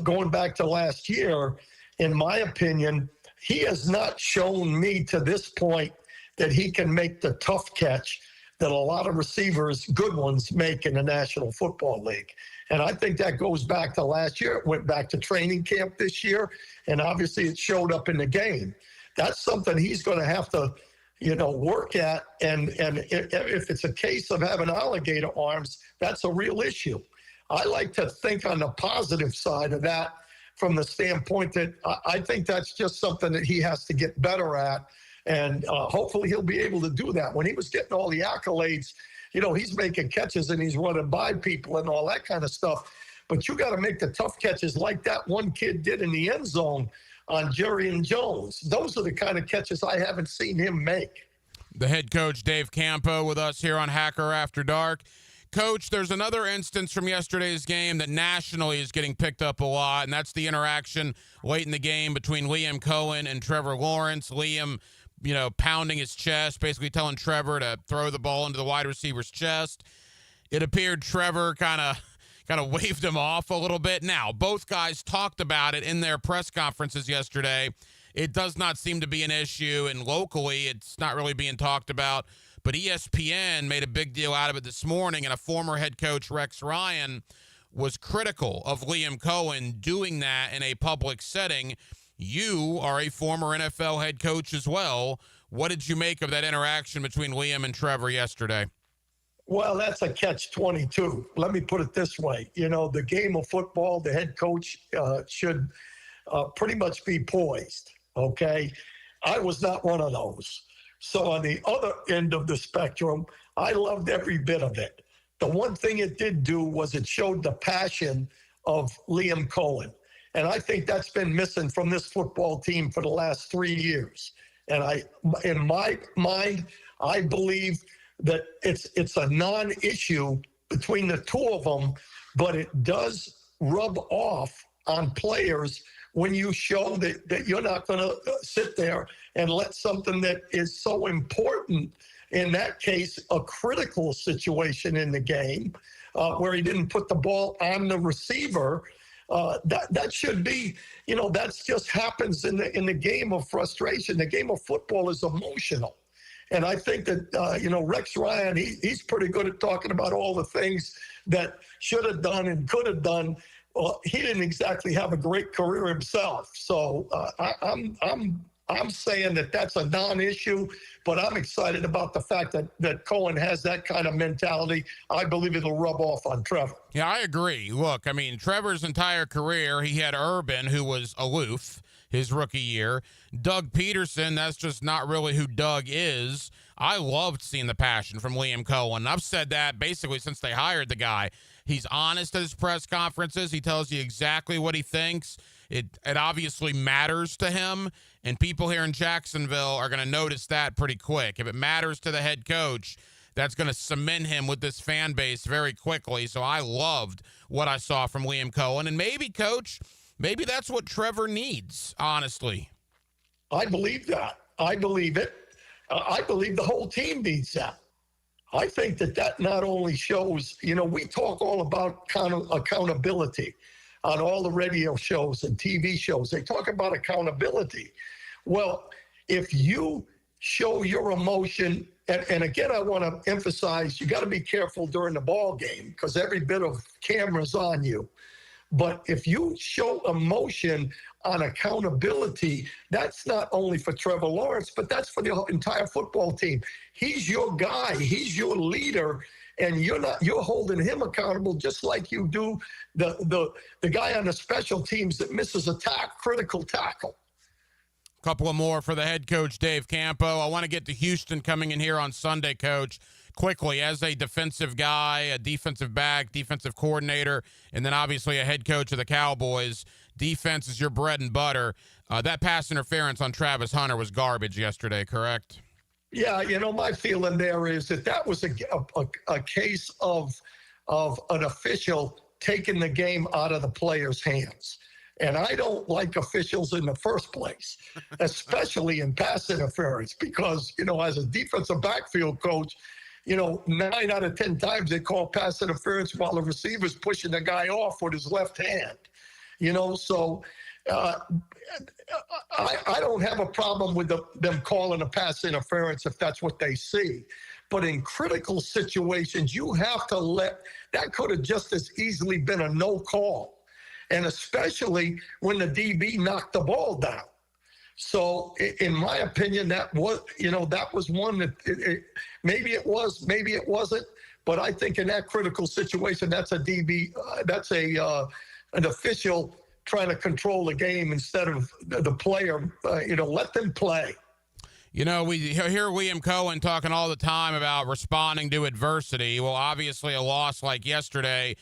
going back to last year, in my opinion, he has not shown me to this point that he can make the tough catch that a lot of receivers, good ones, make in the National Football League. And I think that goes back to last year. It went back to training camp this year, and obviously it showed up in the game. That's something he's going to have to, you know, work at. And if it's a case of having alligator arms, that's a real issue. I like to think on the positive side of that from the standpoint that I think that's just something that he has to get better at. And hopefully he'll be able to do that. When he was getting all the accolades, you know, he's making catches and he's running by people and all that kind of stuff. But you got to make the tough catches like that one kid did in the end zone on Jerry and Jones. Those are the kind of catches I haven't seen him make. The head coach, Dave Campo, with us here on Hacker After Dark. Coach, there's another instance from yesterday's game that nationally is getting picked up a lot, and that's the interaction late in the game between Liam Cohen and Trevor Lawrence. Liam, you know, pounding his chest, basically telling Trevor to throw the ball into the wide receiver's chest. It appeared Trevor kind of waved him off a little bit. Now, both guys talked about it in their press conferences yesterday, it does not seem to be an issue, and locally it's not really being talked about. But ESPN made a big deal out of it this morning, and a former head coach, Rex Ryan, was critical of Liam Cohen doing that in a public setting. You are a former NFL head coach as well. What did you make of that interaction between Liam and Trevor yesterday? Well, that's a catch-22. Let me put it this way. You know, the game of football, the head coach should pretty much be poised, okay? I was not one of those. So on the other end of the spectrum, I loved every bit of it. The one thing it did do was it showed the passion of Liam Cohen. And I think that's been missing from this football team for the last 3 years. And in my mind, I believe that it's a non-issue between the two of them, but it does rub off on players when you show that you're not going to sit there and let something that is so important, in that case, a critical situation in the game, where he didn't put the ball on the receiver, that should be, you know, that's just happens in the game of frustration. The game of football is emotional. And I think that, you know, Rex Ryan, he's pretty good at talking about all the things that should have done and could have done. Well, he didn't exactly have a great career himself. So I'm saying that that's a non-issue, but I'm excited about the fact that Cohen has that kind of mentality. I believe it'll rub off on Trevor. Yeah, I agree. Look, I mean, Trevor's entire career, he had Urban, who was aloof his rookie year. Doug Peterson, that's just not really who Doug is. I loved seeing the passion from Liam Cohen. I've said that basically since they hired the guy. He's honest at his press conferences. He tells you exactly what he thinks. It obviously matters to him, and people here in Jacksonville are going to notice that pretty quick. If it matters to the head coach, that's going to cement him with this fan base very quickly. So I loved what I saw from Liam Cohen. And maybe, Coach, maybe that's what Trevor needs, honestly. I believe that. I believe it. I believe the whole team needs that. I think that not only shows, you know, we talk all about kind of accountability on all the radio shows and TV shows. They talk about accountability. Well, if you show your emotion, and again, I want to emphasize, you got to be careful during the ball game because every bit of camera's on you. But if you show emotion on accountability, that's not only for Trevor Lawrence, but that's for the entire football team. He's your guy. He's your leader. And you're holding him accountable just like you do the guy on the special teams that misses a critical tackle. Couple of more for the head coach, Dave Campo. I want to get to Houston coming in here on Sunday, Coach. Quickly, as a defensive guy, a defensive back, defensive coordinator, and then obviously a head coach of the Cowboys, defense is your bread and butter. That pass interference on Travis Hunter was garbage yesterday, correct? Yeah, you know, my feeling there is that was a case of an official taking the game out of the player's hands. And I don't like officials in the first place, especially in pass interference, because, you know, as a defensive backfield coach, you know, 9 out of 10 times they call pass interference while the receiver's pushing the guy off with his left hand. You know, so I don't have a problem with them calling a pass interference if that's what they see. But in critical situations, you have to that could have just as easily been a no call. And especially when the DB knocked the ball down. So in my opinion, that was one that maybe it was, maybe it wasn't. But I think in that critical situation, that's a DB, an official trying to control the game instead of the player. Let them play. You know, we hear Liam Cohen talking all the time about responding to adversity. Well, obviously a loss like yesterday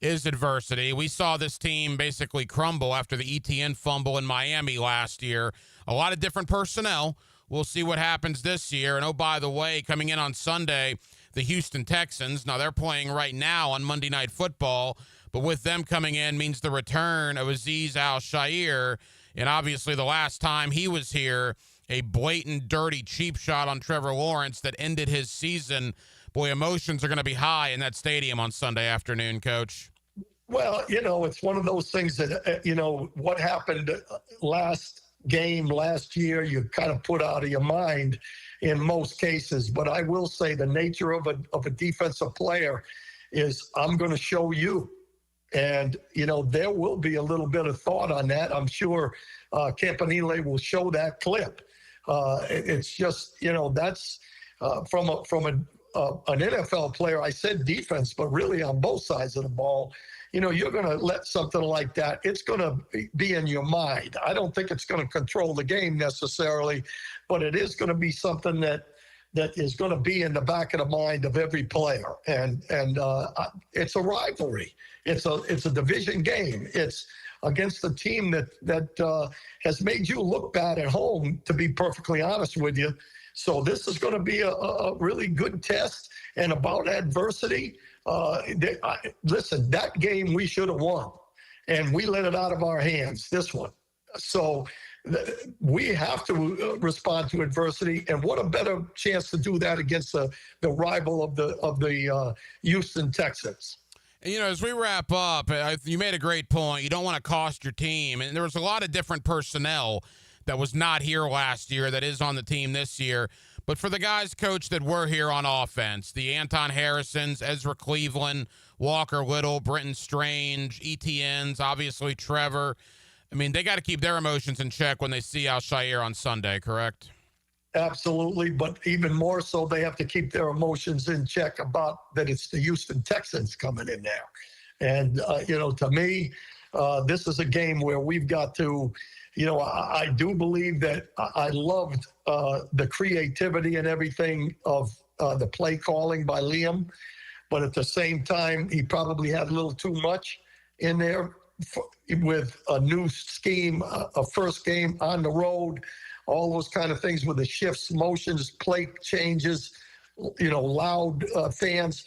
is adversity. We saw this team basically crumble after the ETN fumble in Miami last year. A lot of different personnel. We'll see what happens this year. And, oh, by the way, coming in on Sunday, the Houston Texans. Now, they're playing right now on Monday Night Football, but with them coming in means the return of Azeez Al-Shaair. And obviously the last time he was here, a blatant, dirty, cheap shot on Trevor Lawrence that ended his season. Boy, emotions are going to be high in that stadium on Sunday afternoon, Coach. Well, it's one of those things that, what happened last game last year, you kind of put out of your mind in most cases. But I will say the nature of a defensive player is I'm going to show you. And, there will be a little bit of thought on that. I'm sure Campanile will show that clip. It's just, that's from an NFL player. I said defense, but really on both sides of the ball, you're going to let something like that. It's going to be in your mind. I don't think it's going to control the game necessarily, but it is going to be something that is going to be in the back of the mind of every player. And it's a rivalry. It's a division game. It's against a team that has made you look bad at home, to be perfectly honest with you. So this is going to be a really good test. And about adversity, listen, that game we should have won, and we let it out of our hands, this one. So we have to respond to adversity, and what a better chance to do that against the rival of the Houston Texans. As we wrap up, you made a great point. You don't want to cost your team. And there was a lot of different personnel that was not here last year that is on the team this year. But for the guys, Coach, that were here on offense, the Anton Harrisons, Ezra Cleveland, Walker Little, Brenton Strange, ETNs, obviously Trevor. I mean, they got to keep their emotions in check when they see Al-Shaair on Sunday, correct? Absolutely, but even more so, they have to keep their emotions in check about that it's the Houston Texans coming in there. And, to me, this is a game where we've got to, I do believe that I loved the creativity and everything of the play calling by Liam, but at the same time, he probably had a little too much in there with a new scheme, a first game on the road, all those kind of things with the shifts, motions, play changes, loud fans.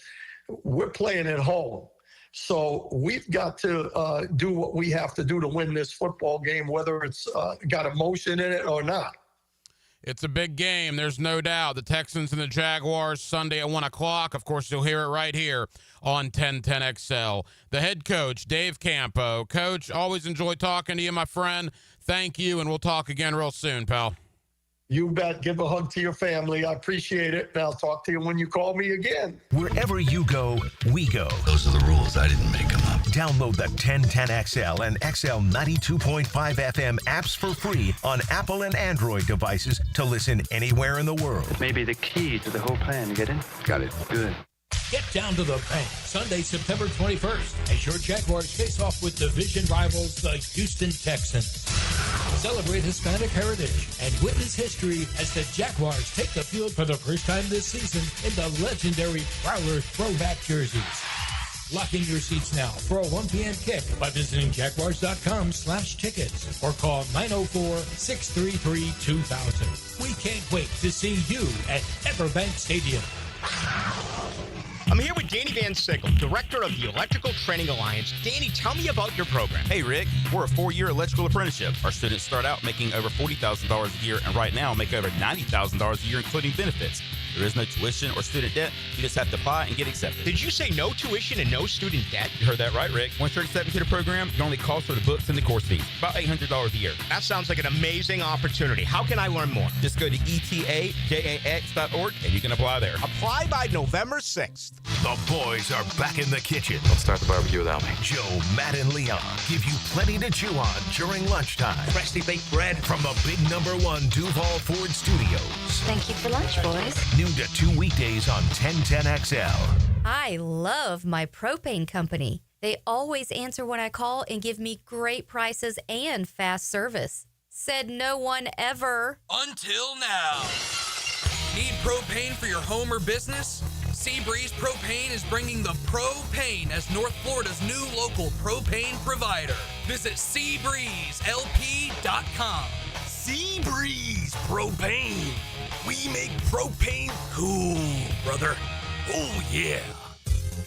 We're playing at home. So we've got to do what we have to do to win this football game, whether it's got emotion in it or not. It's a big game. There's no doubt. The Texans and the Jaguars Sunday at 1 o'clock. Of course, you'll hear it right here on 1010XL. The head coach, Dave Campo. Coach, always enjoy talking to you, my friend. Thank you, and we'll talk again real soon, pal. You bet. Give a hug to your family. I appreciate it, and I'll talk to you when you call me again. Wherever you go, we go. Those are the rules. I didn't make them up. Download the 1010XL and XL 92.5 FM apps for free on Apple and Android devices to listen anywhere in the world. Maybe the key to the whole plan. Get it? Got it. Good. Get down to the bank Sunday, September 21st, as your Jaguars face off with division rivals, the Houston Texans. Celebrate Hispanic heritage and witness history as the Jaguars take the field for the first time this season in the legendary Prowler throwback jerseys. Lock in your seats now for a 1 p.m. kick by visiting Jaguars.com/tickets or call 904-633-2000. We can't wait to see you at Everbank Stadium. I'm here with Danny Van Sickle, director of the Electrical Training Alliance. Danny, tell me about your program. Hey, Rick. We're a 4-year electrical apprenticeship. Our students start out making over $40,000 a year and right now make over $90,000 a year, including benefits. There is no tuition or student debt. You just have to apply and get accepted. Did you say no tuition and no student debt? You heard that right, Rick. Once you're accepted to the program, your only cost for the books and the course fees, about $800 a year. That sounds like an amazing opportunity. How can I learn more? Just go to etajax.org and you can apply there. Apply by November 6th. The boys are back in the kitchen. Don't start the barbecue without me. Joe, Matt, and Leon give you plenty to chew on during lunchtime. Freshly baked bread From the big #1 Duval Ford Studios. Thank you for lunch, boys. Noon to 2 weekdays on 1010XL. I love my propane company. They always answer when I call and give me great prices and fast service. Said no one ever. Until now. Need propane for your home or business? Seabreeze Propane is bringing the propane as North Florida's new local propane provider. Visit SeabreezeLP.com. Seabreeze Propane. We make propane cool, brother. Oh, yeah.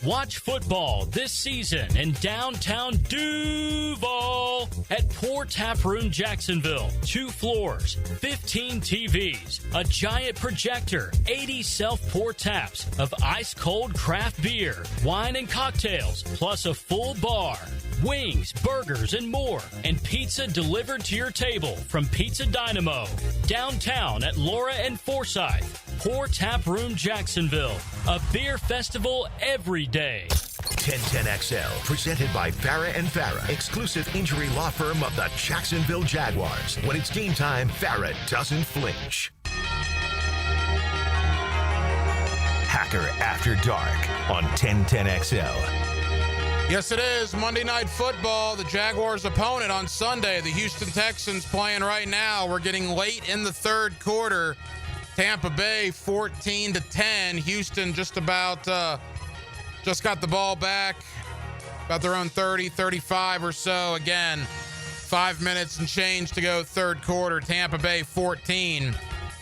Watch football this season in downtown Duval at Pour Tap Room Jacksonville. 2 floors, 15 TVs, a giant projector, 80 self-pour taps of ice-cold craft beer, wine and cocktails, plus a full bar. wings, burgers, and more. And pizza delivered to your table from Pizza Dynamo. Downtown at Laura and Forsyth. Pour Tap Room Jacksonville. A beer festival every day. 1010XL, presented by Farah and Farah, exclusive injury law firm of the Jacksonville Jaguars. When it's game time, Farah doesn't flinch. Hacker After Dark on 1010XL. Yes, it is. Monday Night Football. The Jaguars' opponent on Sunday, the Houston Texans, playing right now. We're getting late in the third quarter. Tampa Bay 14-10. Houston just got the ball back, about their own 30, 35 or so. Again, 5 minutes and change to go third quarter. Tampa Bay 14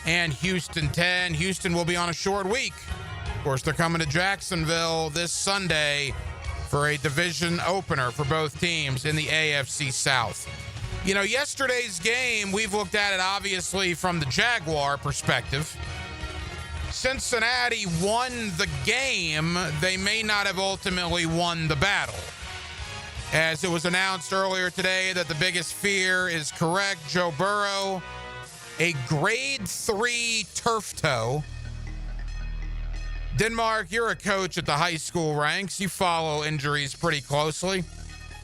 and Houston 10. Houston will be on a short week. Of course, they're coming to Jacksonville this Sunday for a division opener for both teams in the AFC South. You know, yesterday's game, we've looked at it obviously from the Jaguar perspective. Cincinnati won the game. They may not have ultimately won the battle. As it was announced earlier today that the biggest fear is correct. Joe Burrow, a grade 3 turf toe. Denmark, you're a coach at the high school ranks. You follow injuries pretty closely.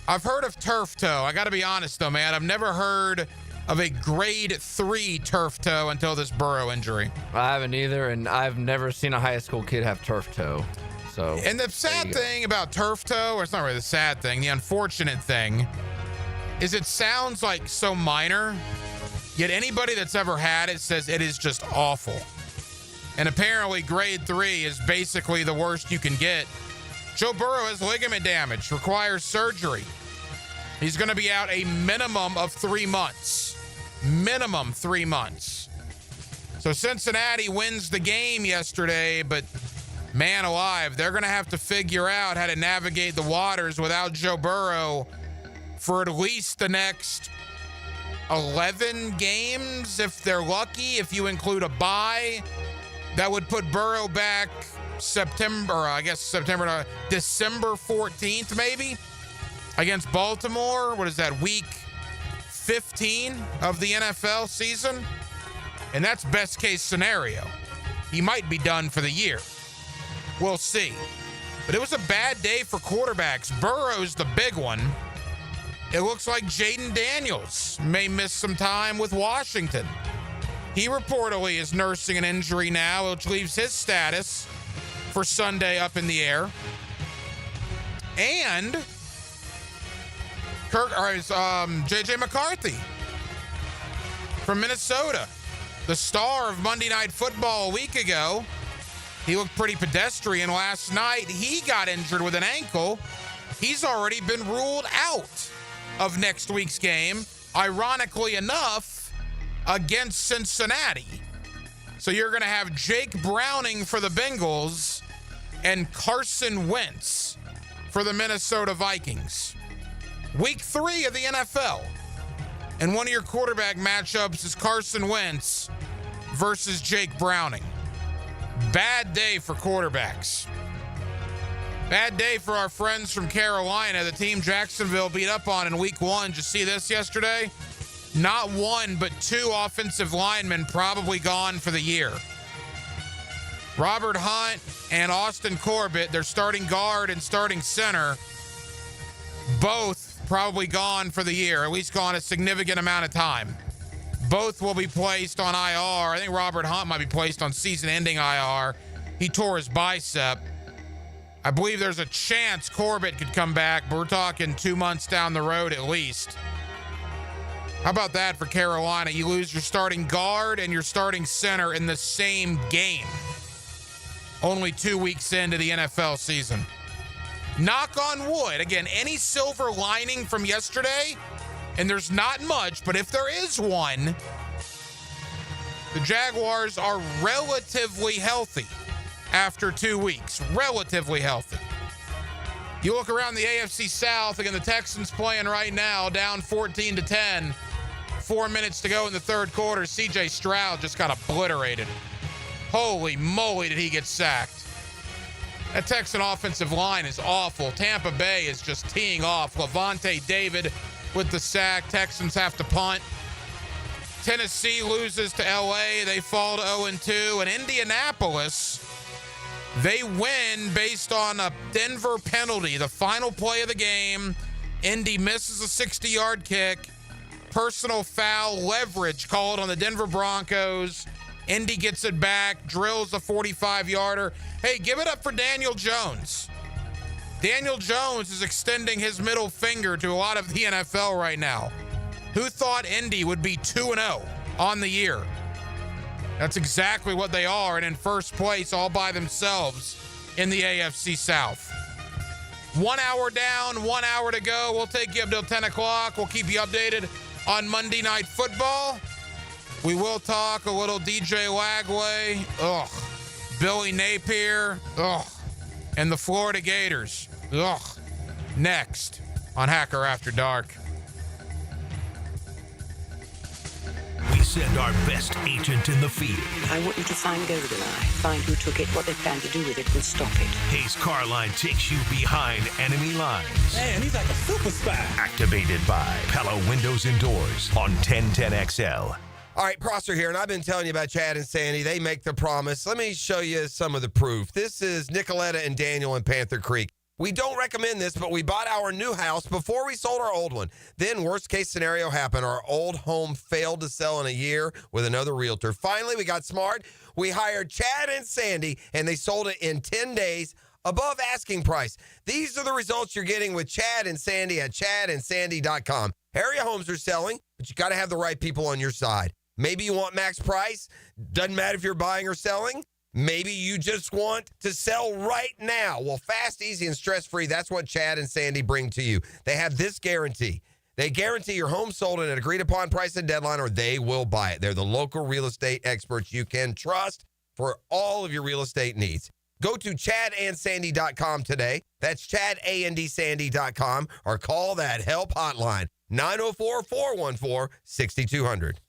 I've heard of turf toe. I got to be honest, though, man. I've never heard of a grade 3 turf toe until this Burrow injury. I haven't either, and I've never seen a high school kid have turf toe. So, and the sad thing about turf toe, or it's not really the sad thing, the unfortunate thing, is it sounds like so minor, yet anybody that's ever had it says it is just awful. And apparently grade 3 is basically the worst you can get. Joe Burrow has ligament damage, requires surgery. He's going to be out a minimum of 3 months. Minimum 3 months. So Cincinnati wins the game yesterday, but man alive, they're going to have to figure out how to navigate the waters without Joe Burrow for at least the next 11 games, if they're lucky, if you include a bye. That would put Burrow back December 14th, maybe, against Baltimore. What is that, week 15 of the NFL season? And that's best case scenario. He might be done for the year. We'll see. But it was a bad day for quarterbacks. Burrow's the big one. It looks like Jaden Daniels may miss some time with Washington. He reportedly is nursing an injury now, which leaves his status for Sunday up in the air. And J.J. McCarthy from Minnesota, the star of Monday Night Football a week ago. He looked pretty pedestrian last night. He got injured with an ankle. He's already been ruled out of next week's game, ironically enough, against Cincinnati. So you're going to have Jake Browning for the Bengals and Carson Wentz for the Minnesota Vikings. Week 3 of the NFL. And one of your quarterback matchups is Carson Wentz versus Jake Browning. Bad day for quarterbacks. Bad day for our friends from Carolina, the team Jacksonville beat up on in week 1. Did you see this yesterday? Not one, but 2 offensive linemen probably gone for the year. Robert Hunt and Austin Corbett, their starting guard and starting center, both probably gone for the year, at least gone a significant amount of time. Both will be placed on IR. I think Robert Hunt might be placed on season-ending IR. He tore his bicep. I believe there's a chance Corbett could come back, but we're talking 2 months down the road at least. How about that for Carolina? You lose your starting guard and your starting center in the same game. Only 2 weeks into the NFL season. Knock on wood. Again, any silver lining from yesterday, and there's not much, but if there is one, the Jaguars are relatively healthy after 2 weeks. Relatively healthy. You look around the AFC South, again, the Texans playing right now, down 14-10. 4 minutes to go in the third quarter. CJ Stroud just got obliterated. Holy moly, did he get sacked. That Texan offensive line is awful. Tampa Bay is just teeing off. Levante David with the sack. Texans have to punt. Tennessee loses to L.A. They fall to 0-2. And Indianapolis, they win based on a Denver penalty. The final play of the game, Indy misses a 60-yard kick. Personal foul, leverage called on the Denver Broncos. Indy gets it back, drills a 45-yarder. Hey, give it up for Daniel Jones. Daniel Jones is extending his middle finger to a lot of the NFL right now. Who thought Indy would be 2-0 on the year? That's exactly what they are, and in first place all by themselves in the AFC South. 1 hour down, 1 hour to go. We'll take you up till 10 o'clock. We'll keep you updated on Monday Night Football. We will talk a little DJ Lagway, Billy Napier, and the Florida Gators, next on Hacker After Dark. We send our best agent in the field. I want you to find GoldenEye, find who took it, what they plan to do with it, and stop it. Hayes Carline takes you behind enemy lines. Man, he's like a super spy. Activated by Pella Windows and Doors on 1010XL. All right, Prosser here, and I've been telling you about Chad and Sandy. They make the promise. Let me show you some of the proof. This is Nicoletta and Daniel in Panther Creek. We don't recommend this, but we bought our new house before we sold our old one. Then worst case scenario happened. Our old home failed to sell in a year with another realtor. Finally, we got smart. We hired Chad and Sandy, and they sold it in 10 days above asking price. These are the results you're getting with Chad and Sandy at chadandsandy.com. Area homes are selling, but you got to have the right people on your side. Maybe you want max price. Doesn't matter if you're buying or selling. Maybe you just want to sell right now. Well, fast, easy, and stress-free, that's what Chad and Sandy bring to you. They have this guarantee. They guarantee your home sold at an agreed-upon price and deadline, or they will buy it. They're the local real estate experts you can trust for all of your real estate needs. Go to chadandsandy.com today. That's chadandsandy.com, or call that help hotline, 904-414-6200.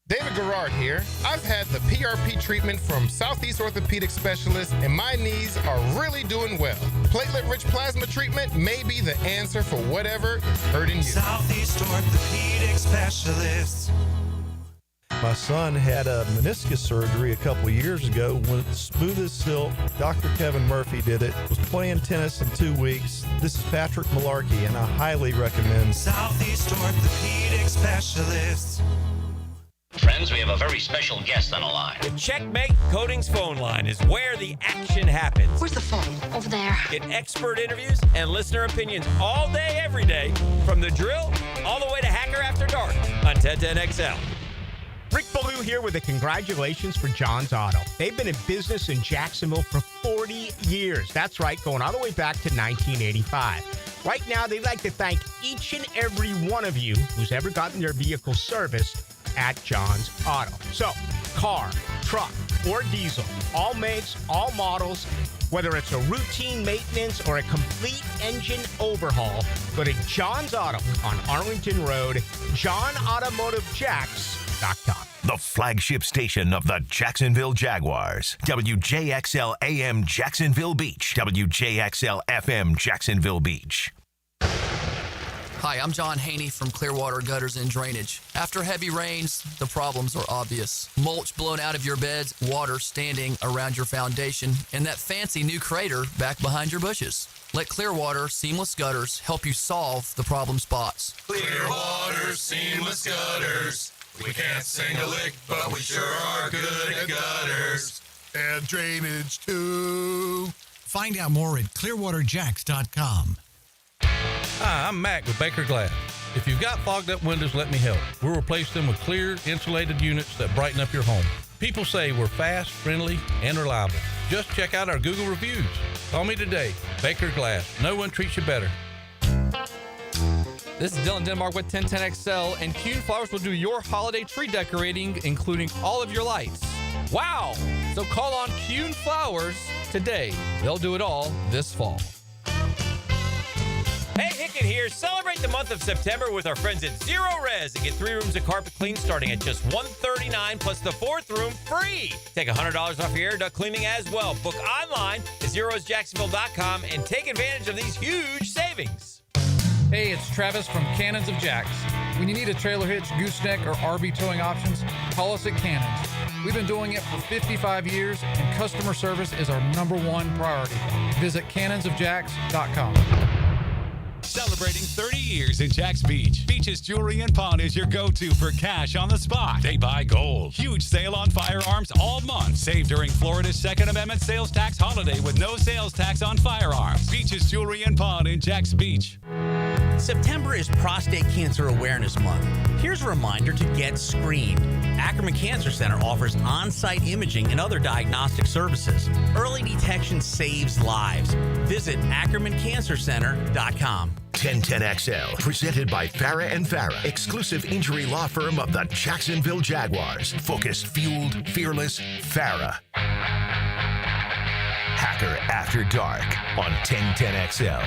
David Garrard here. I've had the PRP treatment from Southeast Orthopedic Specialists, and my knees are really doing well. Platelet-rich plasma treatment may be the answer for whatever is hurting you. Southeast Orthopedic Specialists. My son had a meniscus surgery a couple years ago. Went smooth as silk. Dr. Kevin Murphy did it. Was playing tennis in 2 weeks. This is Patrick Malarkey, and I highly recommend Southeast Orthopedic Specialists. Friends, we have a very special guest on the line. The Checkmate Coatings phone line is where the action happens. Where's the phone? Over there. Get expert interviews and listener opinions all day, every day, from the drill all the way to Hacker After Dark on 1010XL. Rick Ballou here with the congratulations for John's Auto. They've been in business in Jacksonville for 40 years. That's right, going all the way back to 1985. Right now, they'd like to thank each and every one of you who's ever gotten their vehicle serviced at John's Auto. So, car, truck, or diesel, all makes, all models, whether it's a routine maintenance or a complete engine overhaul, go to John's Auto on Arlington Road, johnautomotivejacks.com. The flagship station of the Jacksonville Jaguars. WJXL AM Jacksonville Beach. WJXL FM Jacksonville Beach. Hi, I'm John Haney from Clearwater Gutters and Drainage. After heavy rains, the problems are obvious. Mulch blown out of your beds, water standing around your foundation, and that fancy new crater back behind your bushes. Let Clearwater Seamless Gutters help you solve the problem spots. Clearwater Seamless Gutters. We can't sing a lick, but we sure are good at gutters. And drainage, too. Find out more at clearwaterjacks.com. Hi, I'm Mac with Baker Glass. If you've got fogged up windows, let me help. We'll replace them with clear, insulated units that brighten up your home. People say we're fast, friendly, and reliable. Just check out our Google reviews. Call me today. Baker Glass. No one treats you better. This is Dylan Denmark with 1010XL, and Kuhn Flowers will do your holiday tree decorating, including all of your lights. Wow! So call on Kuhn Flowers today. They'll do it all this fall. Hey, Hicken here. Celebrate the month of September with our friends at Zero Res and get 3 rooms of carpet clean starting at just $139 plus the 4th room free. Take $100 off your air duct cleaning as well. Book online at zerosjacksonville.com and take advantage of these huge savings. Hey, it's Travis from Cannons of Jacks. When you need a trailer hitch, gooseneck, or RV towing options, call us at Cannons. We've been doing it for 55 years, and customer service is our #1 priority. Visit cannonsofjacks.com. Celebrating 30 years in Jacks Beach. Beach's Jewelry and Pawn is your go-to for cash on the spot. They buy gold. Huge sale on firearms all month. Save during Florida's Second Amendment sales tax holiday with no sales tax on firearms. Beach's Jewelry and Pawn in Jacks Beach. September is Prostate Cancer Awareness Month. Here's a reminder to get screened. Ackerman Cancer Center offers on-site imaging and other diagnostic services. Early detection saves lives. Visit AckermanCancerCenter.com. 1010XL, presented by Farah and Farah, exclusive injury law firm of the Jacksonville Jaguars. Focused, fueled, fearless, Farah. Hacker After Dark on 1010XL.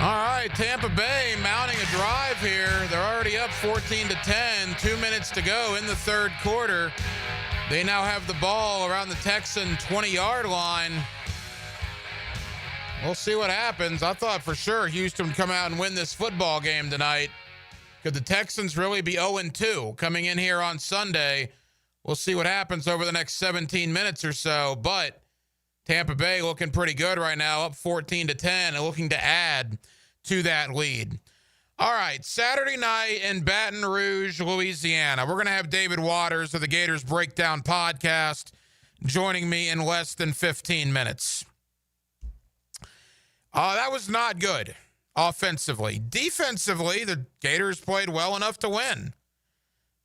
All right, Tampa Bay mounting a drive here. They're already up 14-10, 2 minutes to go in the third quarter. They now have the ball around the Texan 20-yard line. We'll see what happens. I thought for sure Houston would come out and win this football game tonight. Could the Texans really be 0-2 coming in here on Sunday? We'll see what happens over the next 17 minutes or so. But Tampa Bay looking pretty good right now, up 14-10 and looking to add to that lead. All right, Saturday night in Baton Rouge, Louisiana. We're going to have David Waters of the Gators Breakdown Podcast joining me in less than 15 minutes. That was not good offensively. Defensively, the Gators played well enough to win.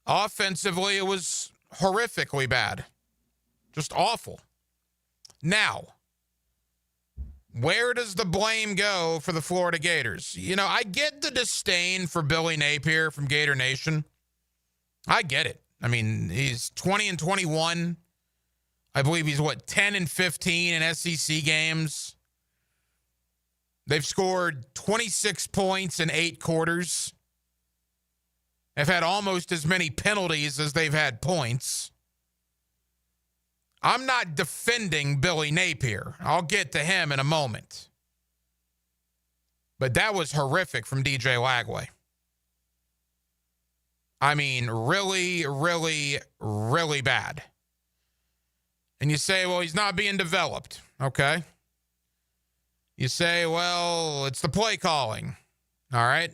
Offensively, it was horrifically bad. Just awful. Now, where does the blame go for the Florida Gators? You know, I get the disdain for Billy Napier from Gator Nation. I get it. I mean, he's 20-21. I believe he's, 10-15 in SEC games. They've scored 26 points in 8 quarters. They've had almost as many penalties as they've had points. I'm not defending Billy Napier. I'll get to him in a moment. But that was horrific from DJ Lagway. I mean, really, really, really bad. And you say, well, he's not being developed. Okay. You say, well, it's the play calling. All right.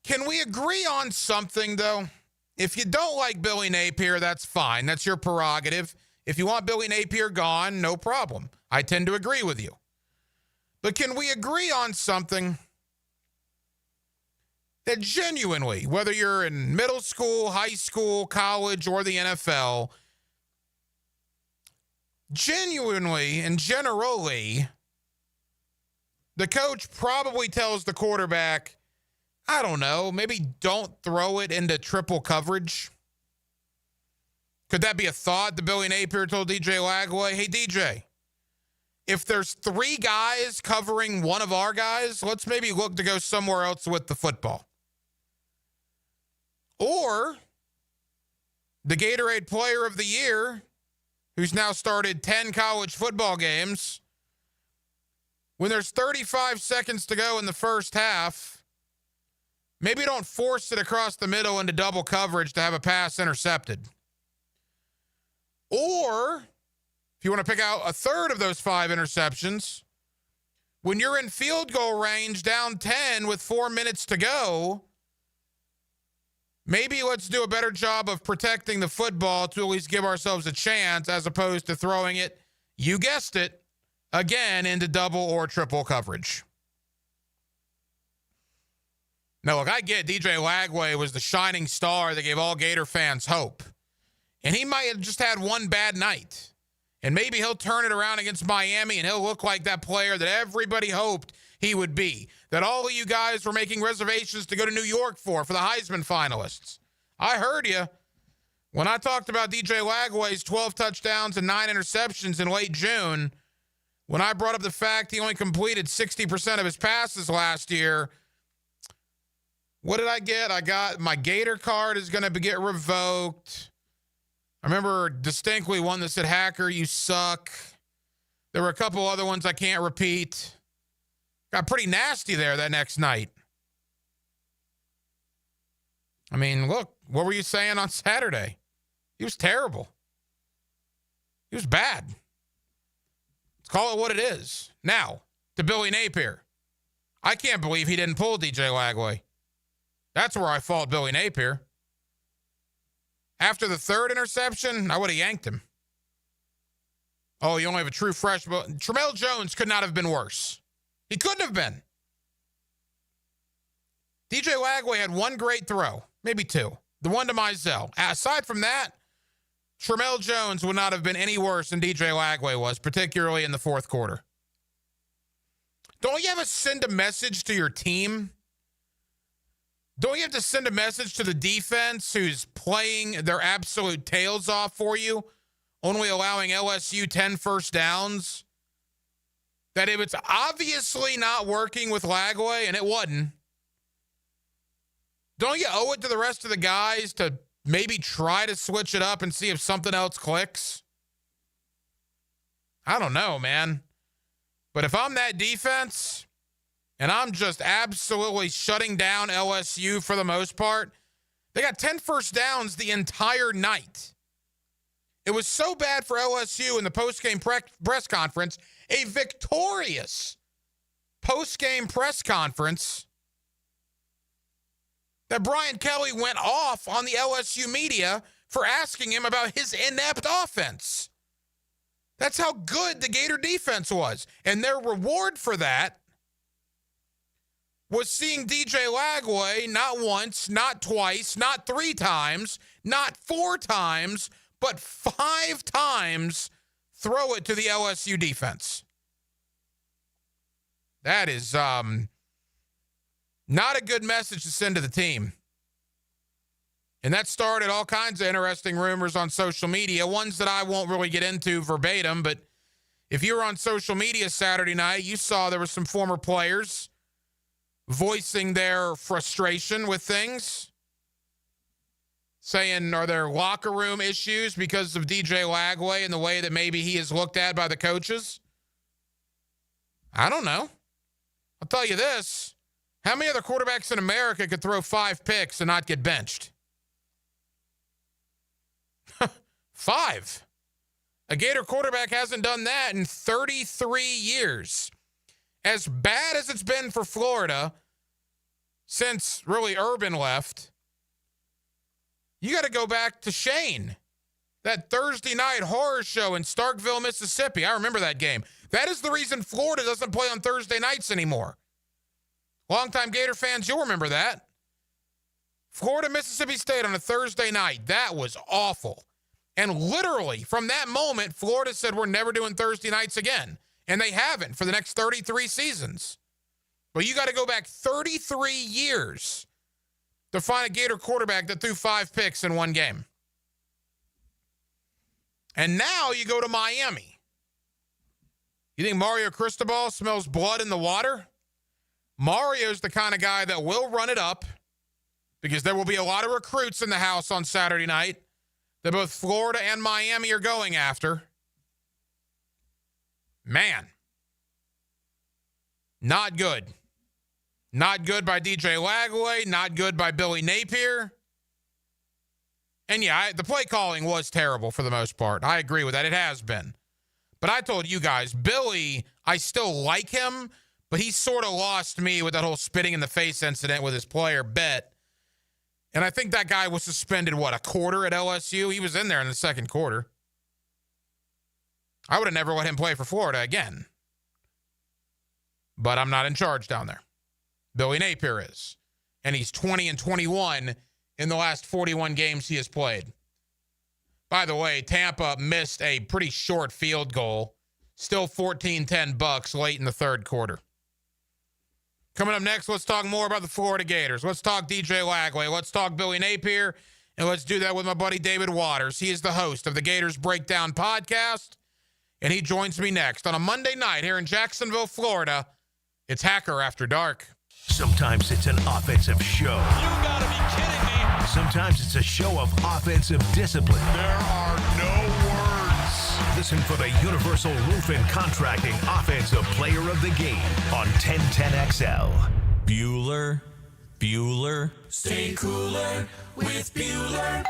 Can we agree on something, though? If you don't like Billy Napier, that's fine. That's your prerogative. If you want Billy Napier gone, no problem. I tend to agree with you. But can we agree on something that genuinely, whether you're in middle school, high school, college, or the NFL, genuinely and generally, the coach probably tells the quarterback, I don't know, maybe don't throw it into triple coverage? Could that be a thought that Billy Napier told DJ Lagway? Hey, DJ, if there's 3 guys covering one of our guys, let's maybe look to go somewhere else with the football. Or the Gatorade Player of the Year, who's now started 10 college football games, when there's 35 seconds to go in the first half, maybe don't force it across the middle into double coverage to have a pass intercepted. Or, if you want to pick out a third of those 5 interceptions, when you're in field goal range down 10 with 4 minutes to go, maybe let's do a better job of protecting the football to at least give ourselves a chance as opposed to throwing it, you guessed it, again into double or triple coverage. Now, look, I get DJ Lagway was the shining star that gave all Gator fans hope. And he might have just had one bad night. And maybe he'll turn it around against Miami and he'll look like that player that everybody hoped he would be. That all of you guys were making reservations to go to New York for the Heisman finalists. I heard you. When I talked about DJ Lagway's 12 touchdowns and 9 interceptions in late June, When I brought up the fact he only completed 60% of his passes last year, what did I get? I got my Gator card is going to get revoked. I remember distinctly one that said, Hacker, you suck. There were a couple other ones I can't repeat. Got pretty nasty there that next night. I mean, look, what were you saying on Saturday? He was terrible. He was bad. Let's call it what it is. Now, to Billy Napier. I can't believe he didn't pull DJ Lagway. That's where I fault Billy Napier. After the third interception, I would have yanked him. Oh, you only have a true freshman. Tramel Jones could not have been worse. He couldn't have been. DJ Lagway had one great throw, maybe two. The one to Mizell. Aside from that, Tramel Jones would not have been any worse than DJ Lagway was, particularly in the fourth quarter. Don't you have to send a message to your team? Don't you have to send a message to the defense who's playing their absolute tails off for you, only allowing LSU 10 first downs, that if it's obviously not working with Lagway, and it wasn't, don't you owe it to the rest of the guys to maybe try to switch it up and see if something else clicks? I don't know, man. But if I'm that defense and I'm just absolutely shutting down LSU for the most part, they got 10 first downs the entire night. It was so bad for LSU in the postgame press conference, a victorious postgame press conference, that Brian Kelly went off on the LSU media for asking him about his inept offense. That's how good the Gator defense was. And their reward for that was seeing DJ Lagway not once, not twice, not 3 times, not 4 times, but 5 times throw it to the LSU defense. That is not a good message to send to the team. And that started all kinds of interesting rumors on social media, ones that I won't really get into verbatim, but if you were on social media Saturday night, you saw there were some former players voicing their frustration with things, saying, are there locker room issues because of DJ Lagway and the way that maybe he is looked at by the coaches? I don't know. I'll tell you this. How many other quarterbacks in America could throw 5 picks and not get benched? 5. A Gator quarterback hasn't done that in 33 years. As bad as it's been for Florida since really Urban left, you got to go back to Shane. That Thursday night horror show in Starkville, Mississippi. I remember that game. That is the reason Florida doesn't play on Thursday nights anymore. Longtime Gator fans, you'll remember that. Florida, Mississippi State on a Thursday night. That was awful. And literally, from that moment, Florida said, we're never doing Thursday nights again. And they haven't for the next 33 seasons. But you got to go back 33 years to find a Gator quarterback that threw 5 picks in one game. And now you go to Miami. You think Mario Cristobal smells blood in the water? Mario's the kind of guy that will run it up, because there will be a lot of recruits in the house on Saturday night that both Florida and Miami are going after. Man. Not good. Not good by DJ Lagway. Not good by Billy Napier. And yeah, the play calling was terrible for the most part. I agree with that. It has been. But I told you guys, Billy, I still like him, but he sort of lost me with that whole spitting in the face incident with his player, Bet. And I think that guy was suspended, a quarter at LSU? He was in there in the second quarter. I would have never let him play for Florida again. But I'm not in charge down there. Billy Napier is. And he's 20-21 in the last 41 games he has played. By the way, Tampa missed a pretty short field goal. Still 14-10 Bucks late in the third quarter. Coming up next, let's talk more about the Florida Gators. Let's talk DJ Lagway. Let's talk Billy Napier. And let's do that with my buddy David Waters. He is the host of the Gators Breakdown podcast. and he joins me next on a Monday night here in Jacksonville, Florida. It's Hacker After Dark. Sometimes it's an offensive show. You gotta be kidding me. Sometimes it's a show of offensive discipline. There are no words. Listen for the Universal Roof and Contracting Offensive Player of the Game on 1010XL. Bueller. Stay cooler with Bueller.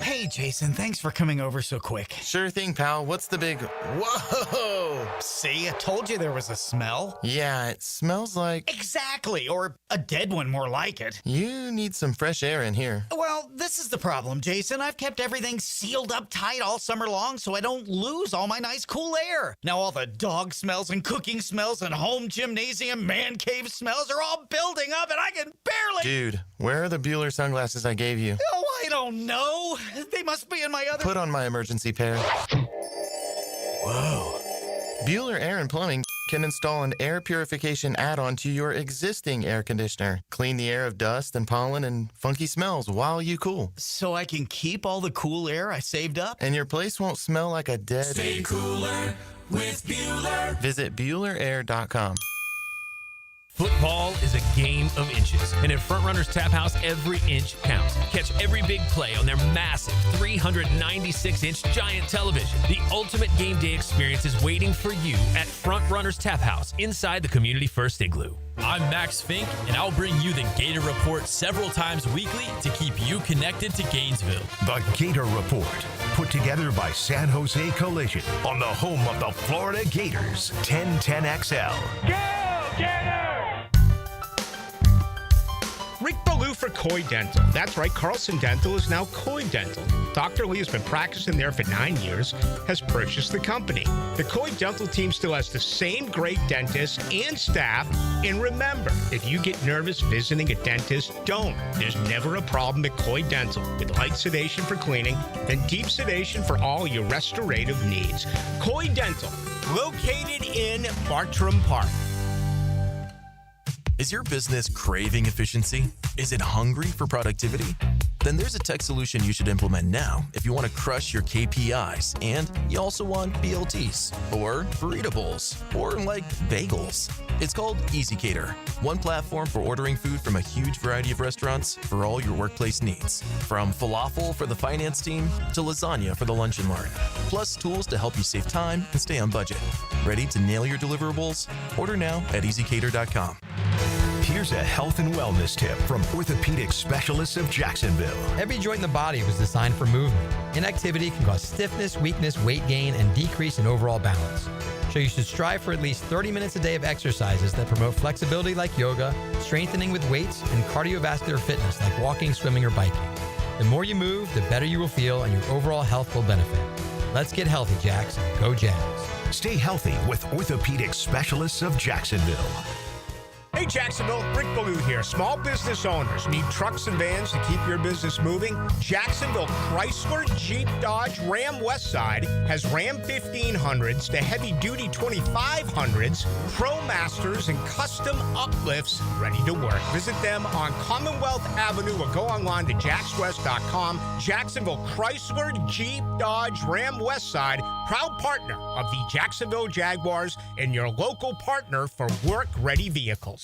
Hey, Jason, thanks for coming over so quick. Sure thing, pal. What's the big... Whoa! See, I told you there was a smell. Yeah, it smells like... Exactly, or a dead one more like it. You need some fresh air in here. Well, this is the problem, Jason. I've kept everything sealed up tight all summer long so I don't lose all my nice cool air. Now all the dog smells and cooking smells and home gymnasium man cave smells are all building up and I can barely... Dude, where are the Bueller sunglasses I gave you? Oh, I don't know. They must be in my other... Put on my emergency pair. Whoa. Bueller Air and Plumbing can install an air purification add-on to your existing air conditioner. Clean the air of dust and pollen and funky smells while you cool. So I can keep all the cool air I saved up? And your place won't smell like a dead... Stay cooler with Bueller. Visit BuellerAir.com. Football is a game of inches, and at Front Runners Tap House, every inch counts. Catch every big play on their massive 396-inch giant television. The ultimate game day experience is waiting for you at Front Runners Tap House inside the Community First Igloo. I'm Max Fink, and I'll bring you the Gator Report several times weekly to keep you connected to Gainesville. The Gator Report, put together by San Jose Collision on the home of the Florida Gators, 1010XL. Go, Gator! Rick Ballou for Coy Dental. That's right, Carlson Dental is now Coy Dental. Dr. Lee has been practicing there for 9 years, has purchased the company. The Coy Dental team still has the same great dentist and staff. And remember, if you get nervous visiting a dentist, don't. There's never a problem at Coy Dental with light sedation for cleaning and deep sedation for all your restorative needs. Coy Dental, located in Bartram Park. Is your business craving efficiency? Is it hungry for productivity? Then there's a tech solution you should implement now if you want to crush your KPIs and you also want BLTs or burrito bowls or like bagels. It's called EasyCater, one platform for ordering food from a huge variety of restaurants for all your workplace needs. From falafel for the finance team to lasagna for the lunch and learn. Plus tools to help you save time and stay on budget. Ready to nail your deliverables? Order now at easycater.com. Here's a health and wellness tip from orthopedic specialists of Jacksonville. Every joint in the body was designed for movement. Inactivity can cause stiffness, weakness, weight gain, and decrease in overall balance. So you should strive for at least 30 minutes a day of exercises that promote flexibility like yoga, strengthening with weights, and cardiovascular fitness like walking, swimming, or biking. The more you move, the better you will feel and your overall health will benefit. Let's get healthy, Jax. Go Jags. Stay healthy with orthopedic specialists of Jacksonville. Hey Jacksonville, Rick Ballou here. Small business owners need trucks and vans to keep your business moving? Jacksonville Chrysler, Jeep, Dodge, Ram Westside has Ram 1500s to heavy-duty 2500s, ProMasters, and custom uplifts ready to work. Visit them on Commonwealth Avenue or go online to jaxwest.com. Jacksonville Chrysler, Jeep, Dodge, Ram Westside, proud partner of the Jacksonville Jaguars and your local partner for work-ready vehicles.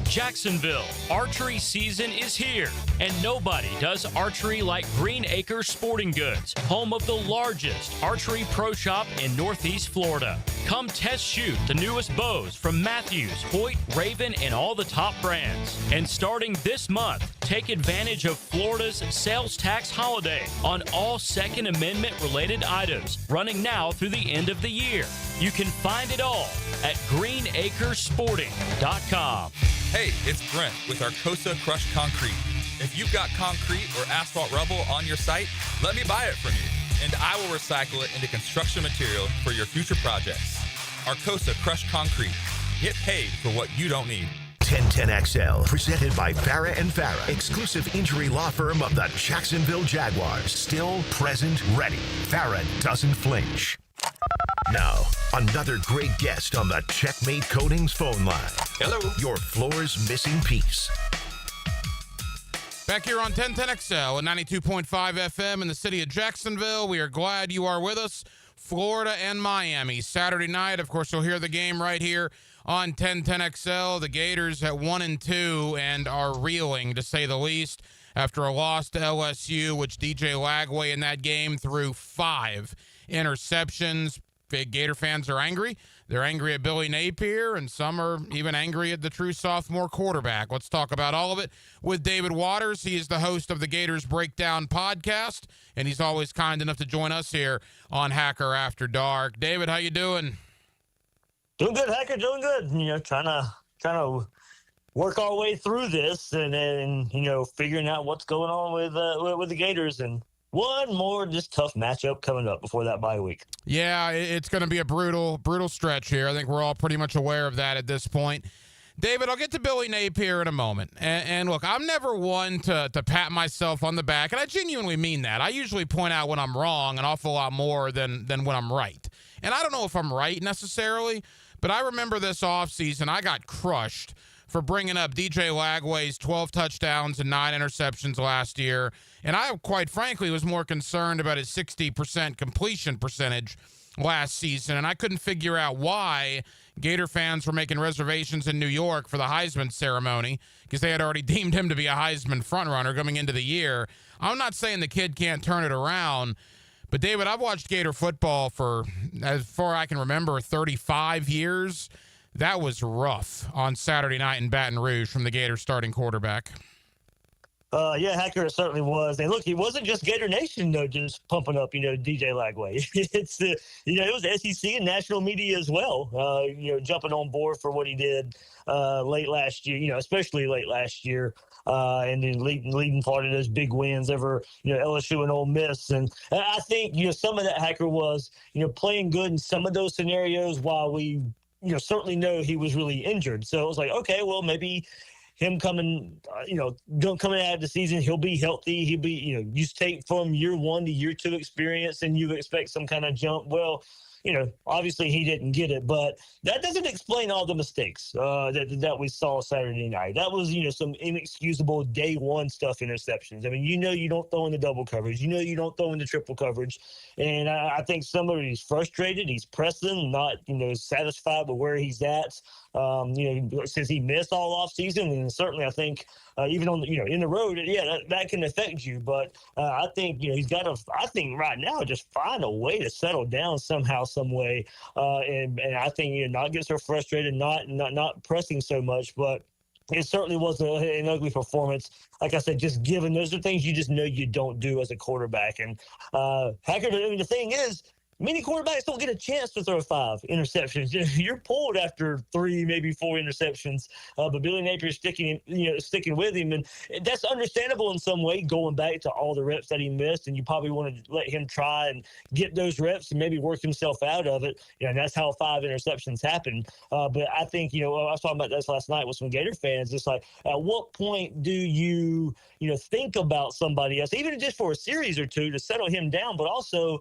Jacksonville, archery season is here, and nobody does archery like Green Acres Sporting Goods, home of the largest archery pro shop in Northeast Florida. Come test shoot the newest bows from Matthews, Hoyt, Raven, and all the top brands. And starting this month, take advantage of Florida's sales tax holiday on all Second Amendment related items, running now through the end of the year. You can find it all at greenacresporting.com. Hey, it's Brent with Arcosa Crushed Concrete. If you've got concrete or asphalt rubble on your site, let me buy it from you, and I will recycle it into construction material for your future projects. Arcosa Crushed Concrete. Get paid for what you don't need. 1010XL, presented by Farah and Farah, exclusive injury law firm of the Jacksonville Jaguars. Still present, ready. Farah doesn't flinch. Now, another great guest on the Checkmate Coatings phone line. Hello. Your floor's missing piece. Back here on 1010XL at 92.5 FM in the city of Jacksonville. We are glad you are with us Florida and Miami. Saturday night, of course, you'll hear the game right here on 1010 XL. The Gators at 1-2 and are reeling, to say the least, after a loss to LSU, which DJ Lagway in that game threw 5 interceptions. Big Gator fans are angry. They're angry at Billy Napier, and some are even angry at the true sophomore quarterback. Let's talk about all of it with David Waters. He is the host of the Gators Breakdown podcast, and he's always kind enough to join us here on Hacker After Dark. David, how you doing? Doing good, Hacker. Doing good. Trying to work our way through this, and figuring out what's going on with the Gators, and one more just tough matchup coming up before that bye week. Yeah, it's going to be a brutal stretch here. I think we're all pretty much aware of that at this point. David, I'll get to Billy Napier in a moment. And look, I'm never one to pat myself on the back, and I genuinely mean that. I usually point out when I'm wrong an awful lot more than when I'm right. And I don't know if I'm right necessarily, but I remember this offseason I got crushed for bringing up DJ Lagway's 12 touchdowns and 9 interceptions last year. And I, quite frankly, was more concerned about his 60% completion percentage last season. And I couldn't figure out why Gator fans were making reservations in New York for the Heisman ceremony, because they had already deemed him to be a Heisman frontrunner coming into the year. I'm not saying the kid can't turn it around, but David, I've watched Gator football for, as far as I can remember, 35 years. That was rough on Saturday night in Baton Rouge from the Gator starting quarterback. Yeah, Hacker, it certainly was. And look, he wasn't just Gator Nation, though, just pumping up, DJ Lagway. It's, it was SEC and national media as well, jumping on board for what he did late last year, especially late last year. And then leading part of those big wins over, LSU and Ole Miss. And I think, some of that, Hacker, was, playing good in some of those scenarios while we, certainly know he was really injured. So it was like, okay, well, maybe him coming out of the season, he'll be healthy. He'll be, you take from year 1 to year 2 experience and you expect some kind of jump. Well, obviously he didn't get it, but that doesn't explain all the mistakes that we saw Saturday night. That was, some inexcusable day 1 stuff, interceptions. I mean, you don't throw in the double coverage. You don't throw in the triple coverage. And I think somebody he's frustrated. He's pressing, not, satisfied with where he's at. Since he missed all offseason, and certainly I think even on in the road, that can affect you. But I think he's got to. I think right now just find a way to settle down somehow, some way, and I think not get so frustrated, not pressing so much, but. It certainly was an ugly performance. Like I said, just given those are things you just know you don't do as a quarterback. And Hacker, the thing is, many quarterbacks don't get a chance to throw 5 interceptions. You're pulled after 3, maybe 4 interceptions. But Billy Napier's sticking with him, and that's understandable in some way. Going back to all the reps that he missed, and you probably want to let him try and get those reps and maybe work himself out of it. And that's how 5 interceptions happen. But I think I was talking about this last night with some Gator fans. It's like, at what point do you think about somebody else, even just for a series or 2, to settle him down, but also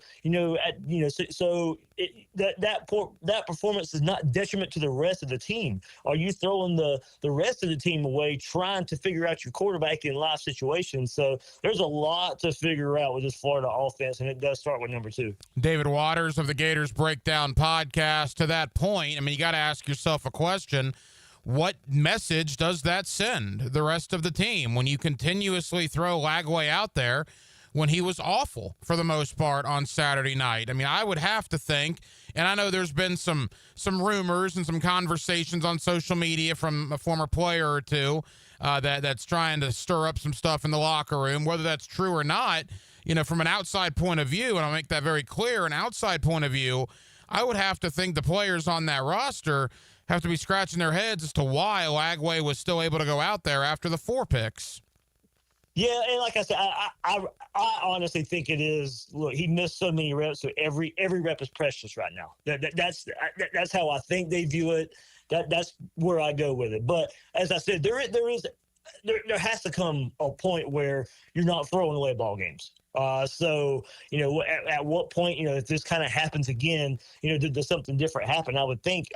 that performance is not detriment to the rest of the team. Are you throwing the rest of the team away trying to figure out your quarterback in live situations? So there's a lot to figure out with this Florida offense, and it does start with number 2. David Waters of the Gators Breakdown podcast. To that point, you got to ask yourself a question. What message does that send the rest of the team when you continuously throw Lagway out there when he was awful for the most part on Saturday night? I would have to think, and I know there's been some rumors and some conversations on social media from a former player or two that's trying to stir up some stuff in the locker room. Whether that's true or not, from an outside point of view, and I'll make that very clear, an outside point of view, I would have to think the players on that roster have to be scratching their heads as to why Lagway was still able to go out there after the 4 picks. Yeah, and like I said, I honestly think it is. Look, he missed so many reps, so every rep is precious right now. That's how I think they view it. That's where I go with it. But as I said, there has to come a point where you're not throwing away ball games. So, at what point, if this kind of happens again, does something different happen? I would think,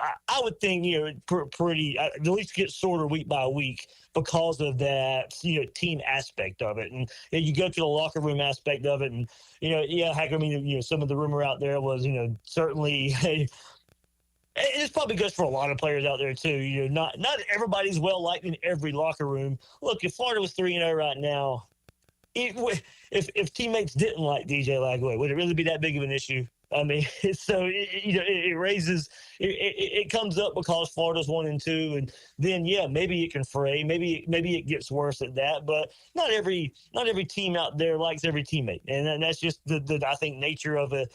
pretty, at least get shorter week by week because of that, team aspect of it. And you go to the locker room aspect of it. And, heck, I mean, some of the rumor out there was, certainly, it's probably goes for a lot of players out there too. Not everybody's well liked in every locker room. Look, if Florida was 3-0 right now, if teammates didn't like DJ Lagway, would it really be that big of an issue? I mean, so it raises it comes up because Florida's 1-2, and then maybe it can fray, maybe it gets worse at that, but not every team out there likes every teammate, and that's just the I think nature of a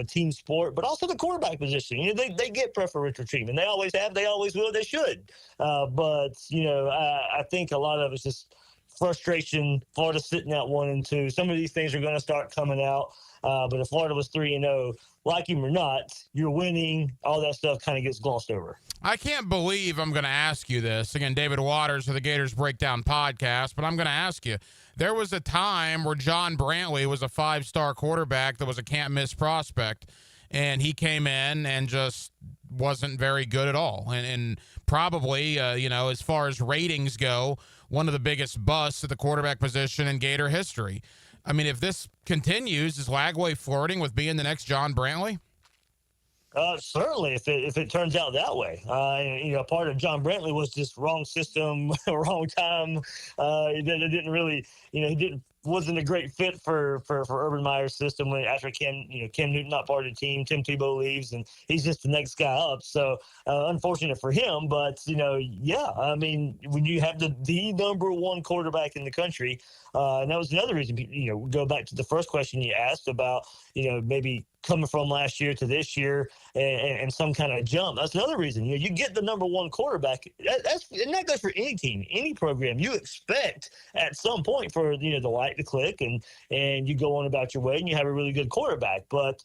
team sport, but also the quarterback position. They get preferential treatment. They always have, they always will, they should. But I think a lot of it's just frustration. Florida sitting at 1-2. Some of these things are going to start coming out. But if Florida was 3-0, like him or not, you're winning. All that stuff kind of gets glossed over. I can't believe I'm going to ask you this. Again, David Waters of the Gators Breakdown podcast, but I'm going to ask you. There was a time where John Brantley was a 5-star quarterback that was a can't-miss prospect, and he came in and just wasn't very good at all. And probably, as far as ratings go, one of the biggest busts at the quarterback position in Gator history. I mean, if this continues, is Lagway flirting with being the next John Brantley? Certainly, if it turns out that way. Part of John Brantley was just wrong system, wrong time. It didn't really, wasn't a great fit for Urban Meyer's system after Cam Newton not part of the team, Tim Tebow leaves, and he's just the next guy up. So unfortunate for him, but I mean, when you have the number one quarterback in the country, and that was another reason. Go back to the first question you asked about, maybe coming from last year to this year and some kind of jump. That's another reason. You get the number one quarterback. And that goes for any team, any program. You expect at some point for the light to click and you go on about your way and you have a really good quarterback. But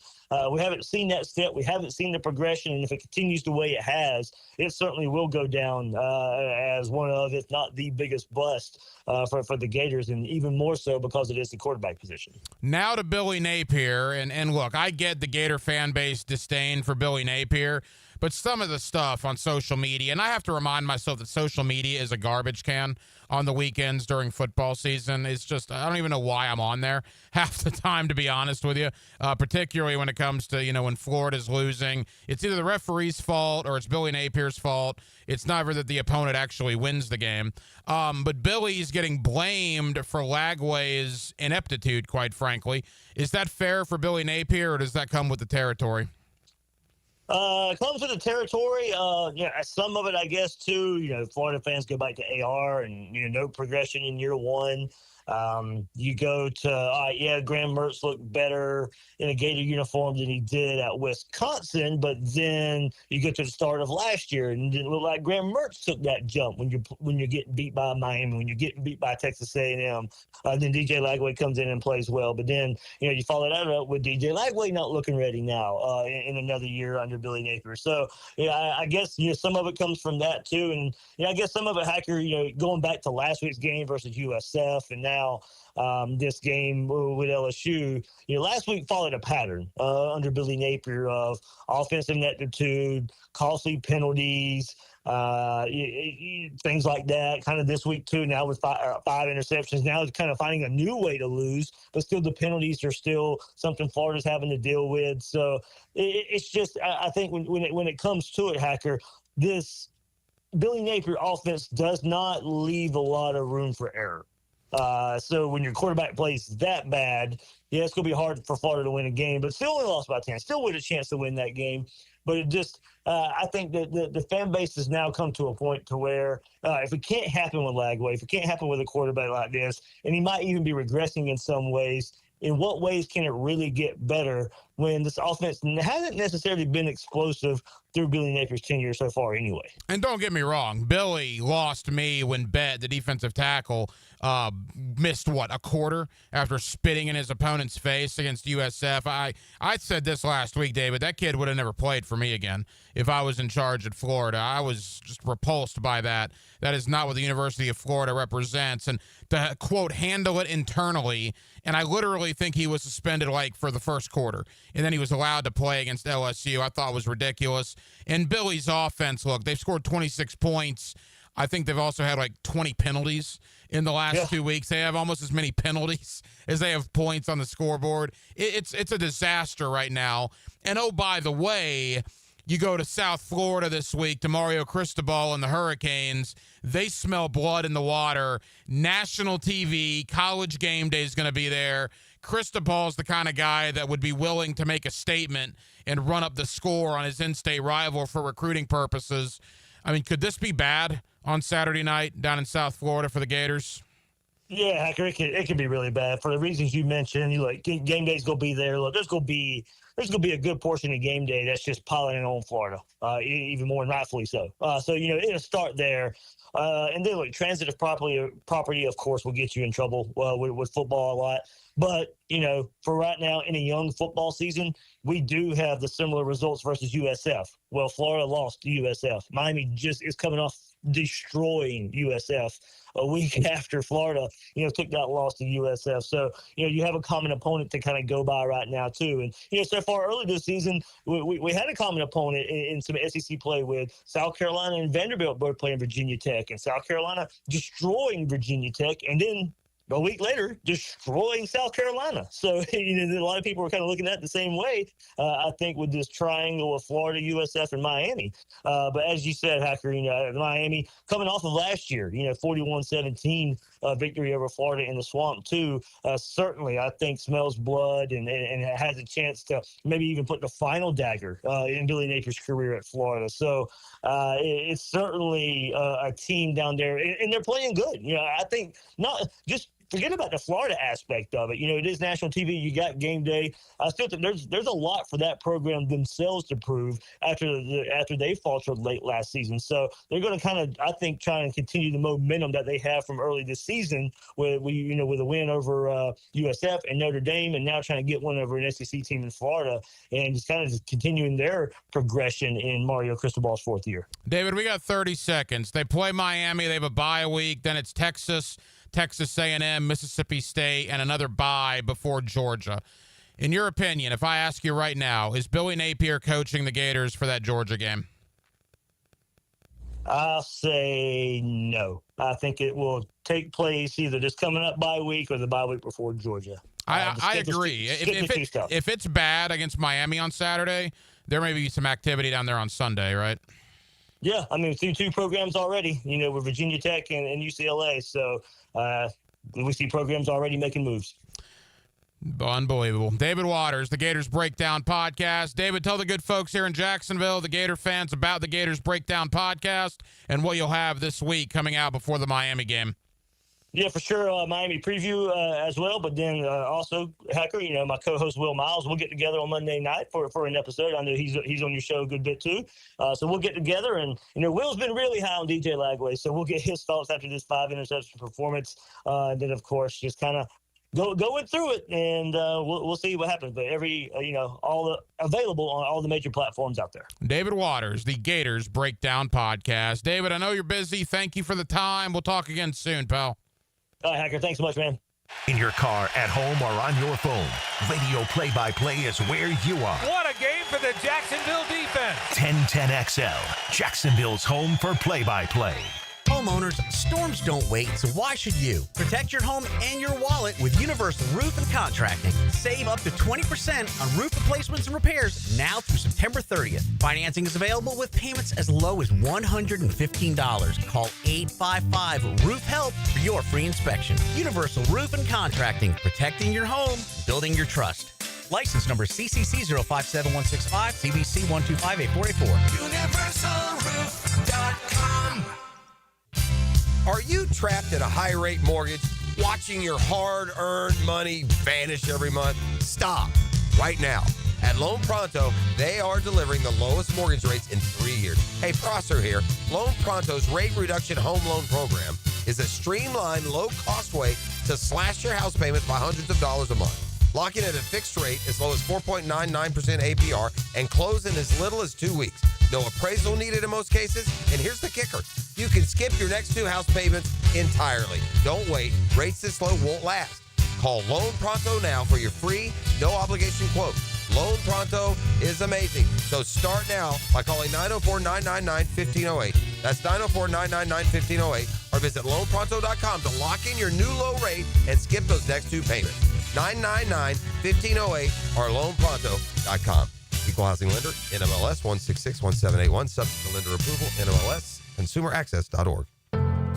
we haven't seen that step. We haven't seen the progression. And if it continues the way it has, it certainly will go down as one of, if not the biggest bust for the Gators, and even more so because it is the quarterback position. Now to Billy Napier, and look, I get the Gator fan base disdain for Billy Napier, but some of the stuff on social media, and I have to remind myself that social media is a garbage can on the weekends during football season. It's just, I don't even know why I'm on there half the time, to be honest with you, particularly when it comes to, when Florida's losing. It's either the referee's fault or it's Billy Napier's fault. It's never that the opponent actually wins the game. But Billy's getting blamed for Lagway's ineptitude, quite frankly. Is that fair for Billy Napier, or does that come with the territory? It comes with the territory. Some of it, I guess, too. Florida fans go back to AR and, no progression in year one. You go to, Graham Mertz looked better in a Gator uniform than he did at Wisconsin, but then you get to the start of last year and it didn't look like Graham Mertz took that jump when you're getting beat by Miami, when you're getting beat by Texas A&M. Then DJ Lagway comes in and plays well, but then you follow that up with DJ Lagway not looking ready now in another year under Billy Napier. So I guess some of it comes from that too, and I guess some of it, Hacker, going back to last week's game versus USF, and now this game with LSU. Last week followed a pattern under Billy Napier of offensive ineptitude, costly penalties, things like that. Kind of this week too. Now with five interceptions. Now it's kind of finding a new way to lose, but still the penalties are still something Florida's having to deal with. So it's just, I think when it comes to it, Hacker, this Billy Napier offense does not leave a lot of room for error. So when your quarterback plays that bad, it's going to be hard for Florida to win a game, but still only lost by 10. Still with a chance to win that game. But it just, I think that the fan base has now come to a point to where if it can't happen with Lagway, if it can't happen with a quarterback like this, and he might even be regressing in some ways, in what ways can it really get better when this offense hasn't necessarily been explosive through Billy Napier's tenure so far anyway. And don't get me wrong, Billy lost me when Bet, the defensive tackle, missed, a quarter after spitting in his opponent's face against USF. I said this last week, David, that kid would have never played for me again if I was in charge at Florida. I was just repulsed by that. That is not what the University of Florida represents. And to, quote, handle it internally, and I literally think he was suspended for the first quarter, and then he was allowed to play against LSU, I thought was ridiculous. And Billy's offense, look, they've scored 26 points. I think they've also had 20 penalties in the last 2 weeks. They have almost as many penalties as they have points on the scoreboard. It's a disaster right now. And oh, by the way, you go to South Florida this week to Mario Cristobal and the Hurricanes. They smell blood in the water. National TV, College Game Day is going to be there. Cristobal's the kind of guy that would be willing to make a statement and run up the score on his in-state rival for recruiting purposes. I mean, could this be bad on Saturday night down in South Florida for the Gators? Yeah, Hacker, it could be really bad for the reasons you mentioned. Game day's gonna be there. Look, there's gonna be a good portion of game day that's just piling in on Florida, even more and rightfully so. So it'll start there, and then transitive property, of course, will get you in trouble with football a lot. But for right now in a young football season, we do have the similar results versus USF. Well, Florida lost to USF. Miami just is coming off destroying USF a week after Florida, took that loss to USF. So, you have a common opponent to kind of go by right now, too. And, so far early this season, we had a common opponent in some SEC play with South Carolina and Vanderbilt both playing Virginia Tech, and South Carolina destroying Virginia Tech, and then a week later, destroying South Carolina. So, a lot of people were kind of looking at it the same way, I think, with this triangle of Florida, USF, and Miami. But as you said, Hacker, Miami coming off of last year, 41-17 victory over Florida in the Swamp, too, certainly, I think, smells blood and has a chance to maybe even put the final dagger in Billy Napier's career at Florida. So, it's certainly a team down there, and they're playing good. I think not just forget about the Florida aspect of it. It is national TV. You got game day. I still think there's a lot for that program themselves to prove after they faltered late last season. So they're going to kind of, I think, try and continue the momentum that they have from early this season with a win over USF and Notre Dame, and now trying to get one over an SEC team in Florida, and just kind of continuing their progression in Mario Cristobal's fourth year. David, we got 30 seconds. They play Miami. They have a bye week. Then it's Texas A&M, Mississippi State, and another bye before Georgia. In your opinion, if I ask you right now, is Billy Napier coaching the Gators for that Georgia game? I'll say no. I think it will take place either this coming up bye week or the bye week before Georgia. I agree. If it's bad against Miami on Saturday, there may be some activity down there on Sunday, right? Yeah, I mean, two programs already, with Virginia Tech and UCLA. So we see programs already making moves. Unbelievable. David Waters, the Gators Breakdown Podcast. David, tell the good folks here in Jacksonville, the Gator fans, about the Gators Breakdown Podcast and what you'll have this week coming out before the Miami game. Yeah, for sure. Miami preview as well. But then also, Hacker, my co-host Will Miles, we'll get together on Monday night for an episode. I know he's on your show a good bit too. So we'll get together. And, Will's been really high on DJ Lagway. So we'll get his thoughts after this 5-interception performance. And then, of course, just kind of going through it. And we'll see what happens. But available on all the major platforms out there. David Waters, the Gators Breakdown Podcast. David, I know you're busy. Thank you for the time. We'll talk again soon, pal. All right, Hacker, thanks so much, man. In your car, at home, or on your phone, radio play-by-play is where you are. What a game for the Jacksonville defense. 1010XL, Jacksonville's home for play-by-play. Homeowners, storms don't wait, so why should you? Protect your home and your wallet with Universal Roof and Contracting. Save up to 20% on roof replacements and repairs now through September 30th. Financing is available with payments as low as $115. Call 855-ROOF-HELP for your free inspection. Universal Roof and Contracting, protecting your home, building your trust. License number CCC 057165, CBC 1258484. UniversalRoof.com. Are you trapped in a high-rate mortgage, watching your hard-earned money vanish every month? Stop right now. At Loan Pronto, they are delivering the lowest mortgage rates in 3 years. Hey, Prosser here. Loan Pronto's rate reduction home loan program is a streamlined, low-cost way to slash your house payments by hundreds of dollars a month. Lock in at a fixed rate as low as 4.99% APR and close in as little as 2 weeks. No appraisal needed in most cases. And here's the kicker. You can skip your next 2 house payments entirely. Don't wait. Rates this low won't last. Call Loan Pronto now for your free, no-obligation quote. Loan Pronto is amazing. So start now by calling 904-999-1508. That's 904-999-1508. Or visit loanpronto.com to lock in your new low rate and skip those next 2 payments. 999-1508 or loanpronto.com. Equal housing lender, NMLS 1661781. Subject to lender approval, NMLS, consumeraccess.org.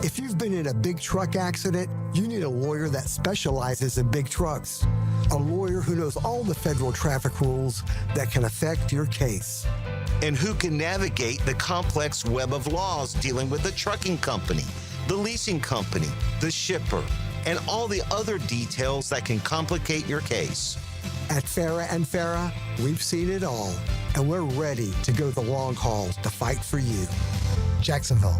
If you've been in a big truck accident, you need a lawyer that specializes in big trucks. A lawyer who knows all the federal traffic rules that can affect your case. And who can navigate the complex web of laws dealing with the trucking company, the leasing company, the shipper, and all the other details that can complicate your case. At Farah and Farah, we've seen it all, and we're ready to go the long haul to fight for you. Jacksonville.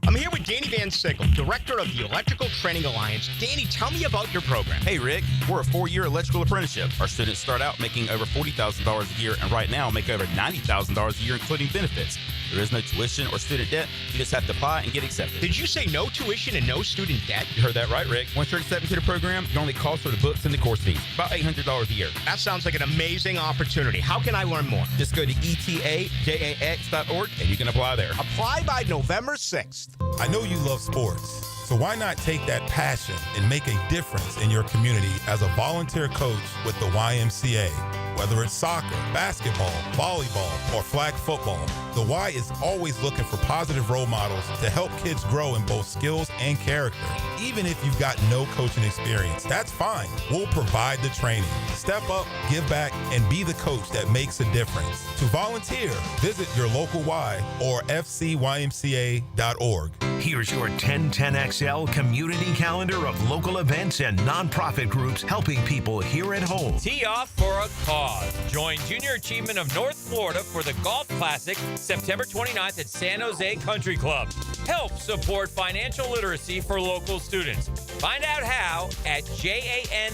I'm here with Danny Van Sickle, Director of the Electrical Training Alliance. Danny, tell me about your program. Hey, Rick. We're a 4-year electrical apprenticeship. Our students start out making over $40,000 a year and right now make over $90,000 a year, including benefits. There is no tuition or student debt. You just have to apply and get accepted. Did you say no tuition and no student debt? You heard that right, Rick. Once you're accepted to the program, your only cost for the books and the course fees. About $800 a year. That sounds like an amazing opportunity. How can I learn more? Just go to etajax.org and you can apply there. Apply by November 6th. I know you love sports, so why not take that passion and make a difference in your community as a volunteer coach with the YMCA? Whether it's soccer, basketball, volleyball, or flag football, the Y is always looking for positive role models to help kids grow in both skills and character. Even if you've got no coaching experience, that's fine. We'll provide the training. Step up, give back, and be the coach that makes a difference. To volunteer, visit your local Y or fcymca.org. Here's your 1010XL community calendar of local events and nonprofit groups helping people here at home. Tee off for a cause. Join Junior Achievement of North Florida for the Golf Classic September 29th at San Jose Country Club. Help support financial literacy for local students. Find out how at janfl.org.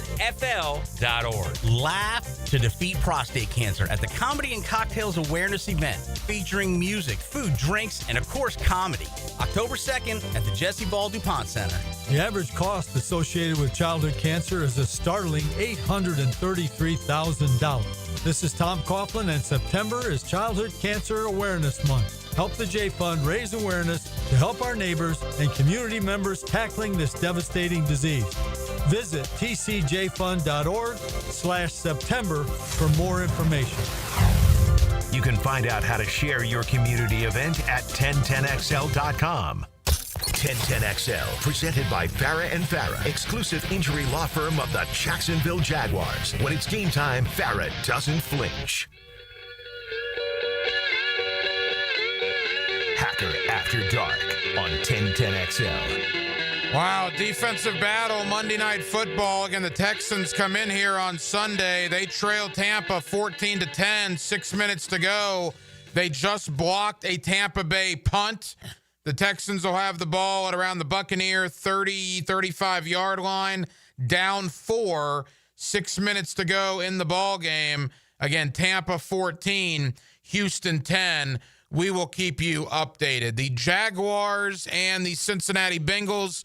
Laugh to defeat prostate cancer at the Comedy and Cocktails Awareness event featuring music, food, drinks, and of course comedy. October 2nd at the Jesse Ball DuPont Center. The average cost associated with childhood cancer is a startling $833,000. This is Tom Coughlin, and September is Childhood Cancer Awareness Month. Help the J Fund raise awareness to help our neighbors and community members tackling this devastating disease. Visit tcjfund.org/September for more information. You can find out how to share your community event at 1010XL.com. 1010XL, presented by Farah and Farah, exclusive injury law firm of the Jacksonville Jaguars. When it's game time, Farah doesn't flinch. Hacker After Dark on 1010XL. Wow, defensive battle, Monday Night Football. Again, the Texans come in here on Sunday. They trail Tampa 14-10, 6 minutes to go. They just blocked a Tampa Bay punt. The Texans will have the ball at around the Buccaneer 30, 35-yard line, down 4, 6 minutes to go in the ball game. Again, Tampa 14, Houston 10. We will keep you updated. The Jaguars and the Cincinnati Bengals.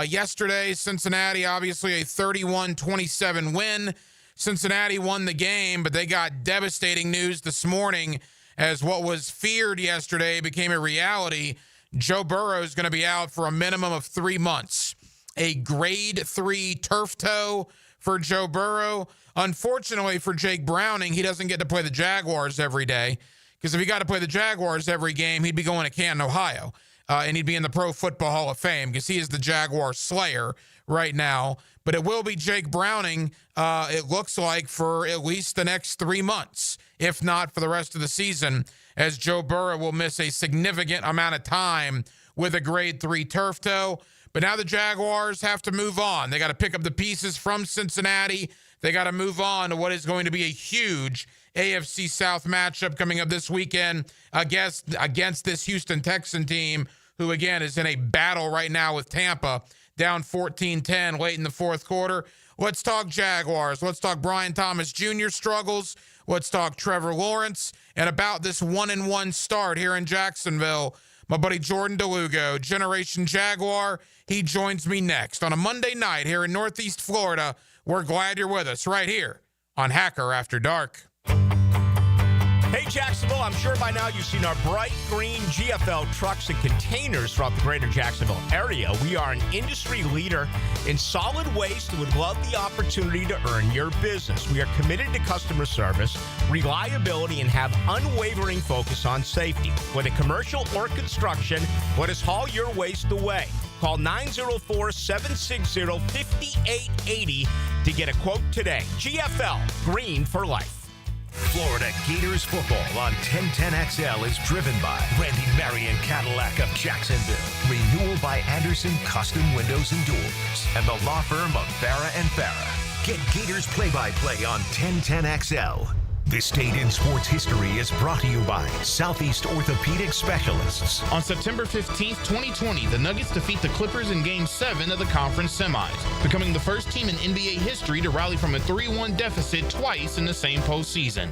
Yesterday, Cincinnati, obviously a 31-27 win. Cincinnati won the game, but they got devastating news this morning as what was feared yesterday became a reality. Joe Burrow is going to be out for a minimum of 3 months. A grade 3 turf toe for Joe Burrow. Unfortunately for Jake Browning, he doesn't get to play the Jaguars every day, because if he got to play the Jaguars every game, he'd be going to Canton, Ohio. And he'd be in the Pro Football Hall of Fame because he is the Jaguar slayer right now. But it will be Jake Browning, it looks like, for at least the next 3 months, if not for the rest of the season, as Joe Burrow will miss a significant amount of time with a grade 3 turf toe. But now the Jaguars have to move on. They got to pick up the pieces from Cincinnati. they got to move on to what is going to be a huge AFC South matchup coming up this weekend against this Houston Texan team, who, again, is in a battle right now with Tampa, down 14-10 late in the fourth quarter. Let's talk Jaguars. Let's talk Brian Thomas Jr. struggles. Let's talk Trevor Lawrence and about this 1-1 start here in Jacksonville. My buddy Jordan DeLugo, Generation Jaguar, he joins me next on a Monday night here in Northeast Florida. We're glad you're with us right here on Hacker After Dark. Hey, Jacksonville, I'm sure by now you've seen our bright green GFL trucks and containers throughout the greater Jacksonville area. We are an industry leader in solid waste and would love the opportunity to earn your business. We are committed to customer service, reliability, and have unwavering focus on safety. Whether commercial or construction, let us haul your waste away. Call 904-760-5880 to get a quote today. GFL, green for life. Florida Gators football on 1010XL is driven by Randy Marion Cadillac of Jacksonville. Renewal by Anderson Custom Windows and Doors. And the law firm of Farah & Farah. Get Gators play-by-play on 1010XL. This Day in Sports History is brought to you by Southeast Orthopedic Specialists. On September 15th, 2020, the Nuggets defeat the Clippers in Game 7 of the conference semis, becoming the first team in NBA history to rally from a 3-1 deficit twice in the same postseason.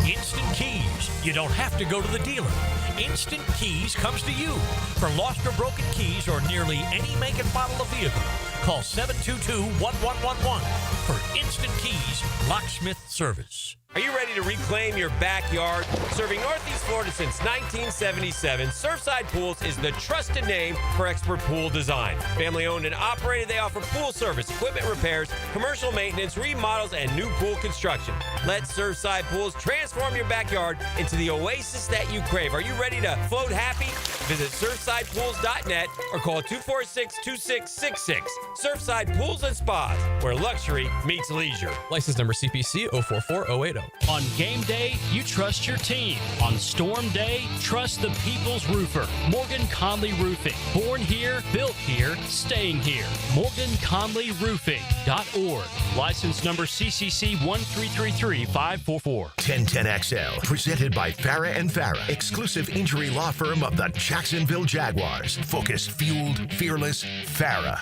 Instant Keys. You don't have to go to the dealer. Instant Keys comes to you. For lost or broken keys or nearly any make and model of vehicle, call 722-1111 for Instant Keys locksmith service. Are you ready to reclaim your backyard? Serving Northeast Florida since 1977, Surfside Pools is the trusted name for expert pool design. Family owned and operated, they offer pool service, equipment repairs, commercial maintenance, remodels, and new pool construction. Let Surfside Pools transform your backyard into the oasis that you crave. Are you ready to float happy? Visit surfsidepools.net or call 246-2666. Surfside Pools and Spas, where luxury meets leisure. License number CPC 044080. On game day, you trust your team. On storm day, trust the people's roofer. Morgan Conley Roofing. Born here, built here, staying here. MorganConleyRoofing.org. License number CCC 1333544. 1010XL, presented by Farah & Farah, exclusive injury law firm of the Jacksonville Jaguars. Focused, fueled, fearless, Farah.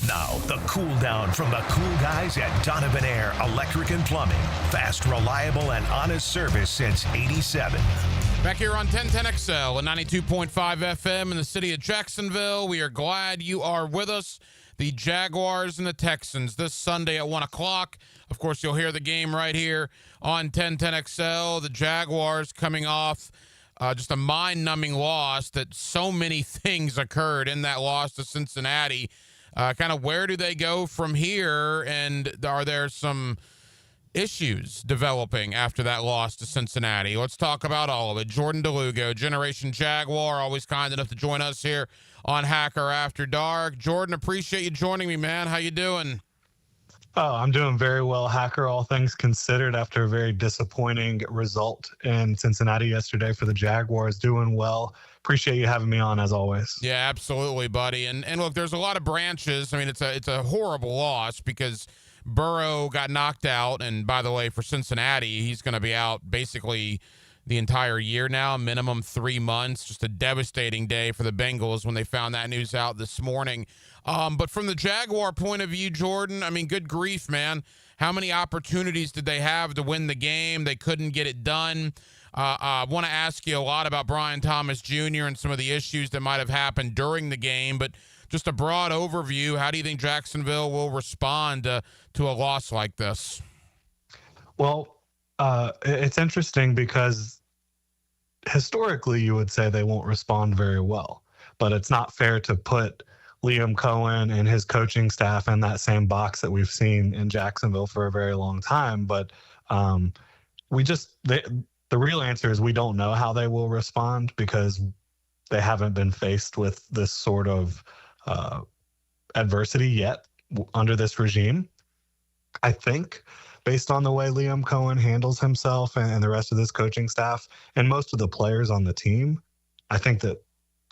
Now, the cool down from the cool guys at Donovan Air Electric and Plumbing. Fast, reliable, and honest service since '87. Back here on 1010XL and 92.5 FM in the city of Jacksonville. We are glad you are with us. The Jaguars and the Texans this Sunday at 1 o'clock. Of course, you'll hear the game right here on 1010XL. The Jaguars coming off just a mind-numbing loss that so many things occurred in that loss to Cincinnati. Kind of where do they go from here, and are there some issues developing after that loss to Cincinnati? Let's talk about all of it. Jordan DeLugo, Generation Jaguar, always kind enough to join us here on Hacker After Dark. Jordan, appreciate you joining me, man. How you doing? Oh, I'm doing very well, Hacker, all things considered, after a very disappointing result in Cincinnati yesterday for the Jaguars. Doing well. Appreciate you having me on, as always. Yeah, absolutely, buddy. And look, there's a lot of branches. I mean, it's a horrible loss because Burrow got knocked out. And by the way, for Cincinnati, he's going to be out basically the entire year now, minimum 3 months. Just a devastating day for the Bengals when they found that news out this morning. But from the Jaguar point of view, Jordan, I mean, good grief, man. How many opportunities did they have to win the game? They couldn't get it done. I want to ask you a lot about Brian Thomas Jr. and some of the issues that might have happened during the game, but just a broad overview, how do you think Jacksonville will respond to a loss like this? Well, it's interesting because historically you would say they won't respond very well, but it's not fair to put Liam Cohen and his coaching staff in that same box that we've seen in Jacksonville for a very long time. But the real answer is we don't know how they will respond because they haven't been faced with this sort of adversity yet under this regime. I think based on the way Liam Cohen handles himself and the rest of this coaching staff and most of the players on the team, I think that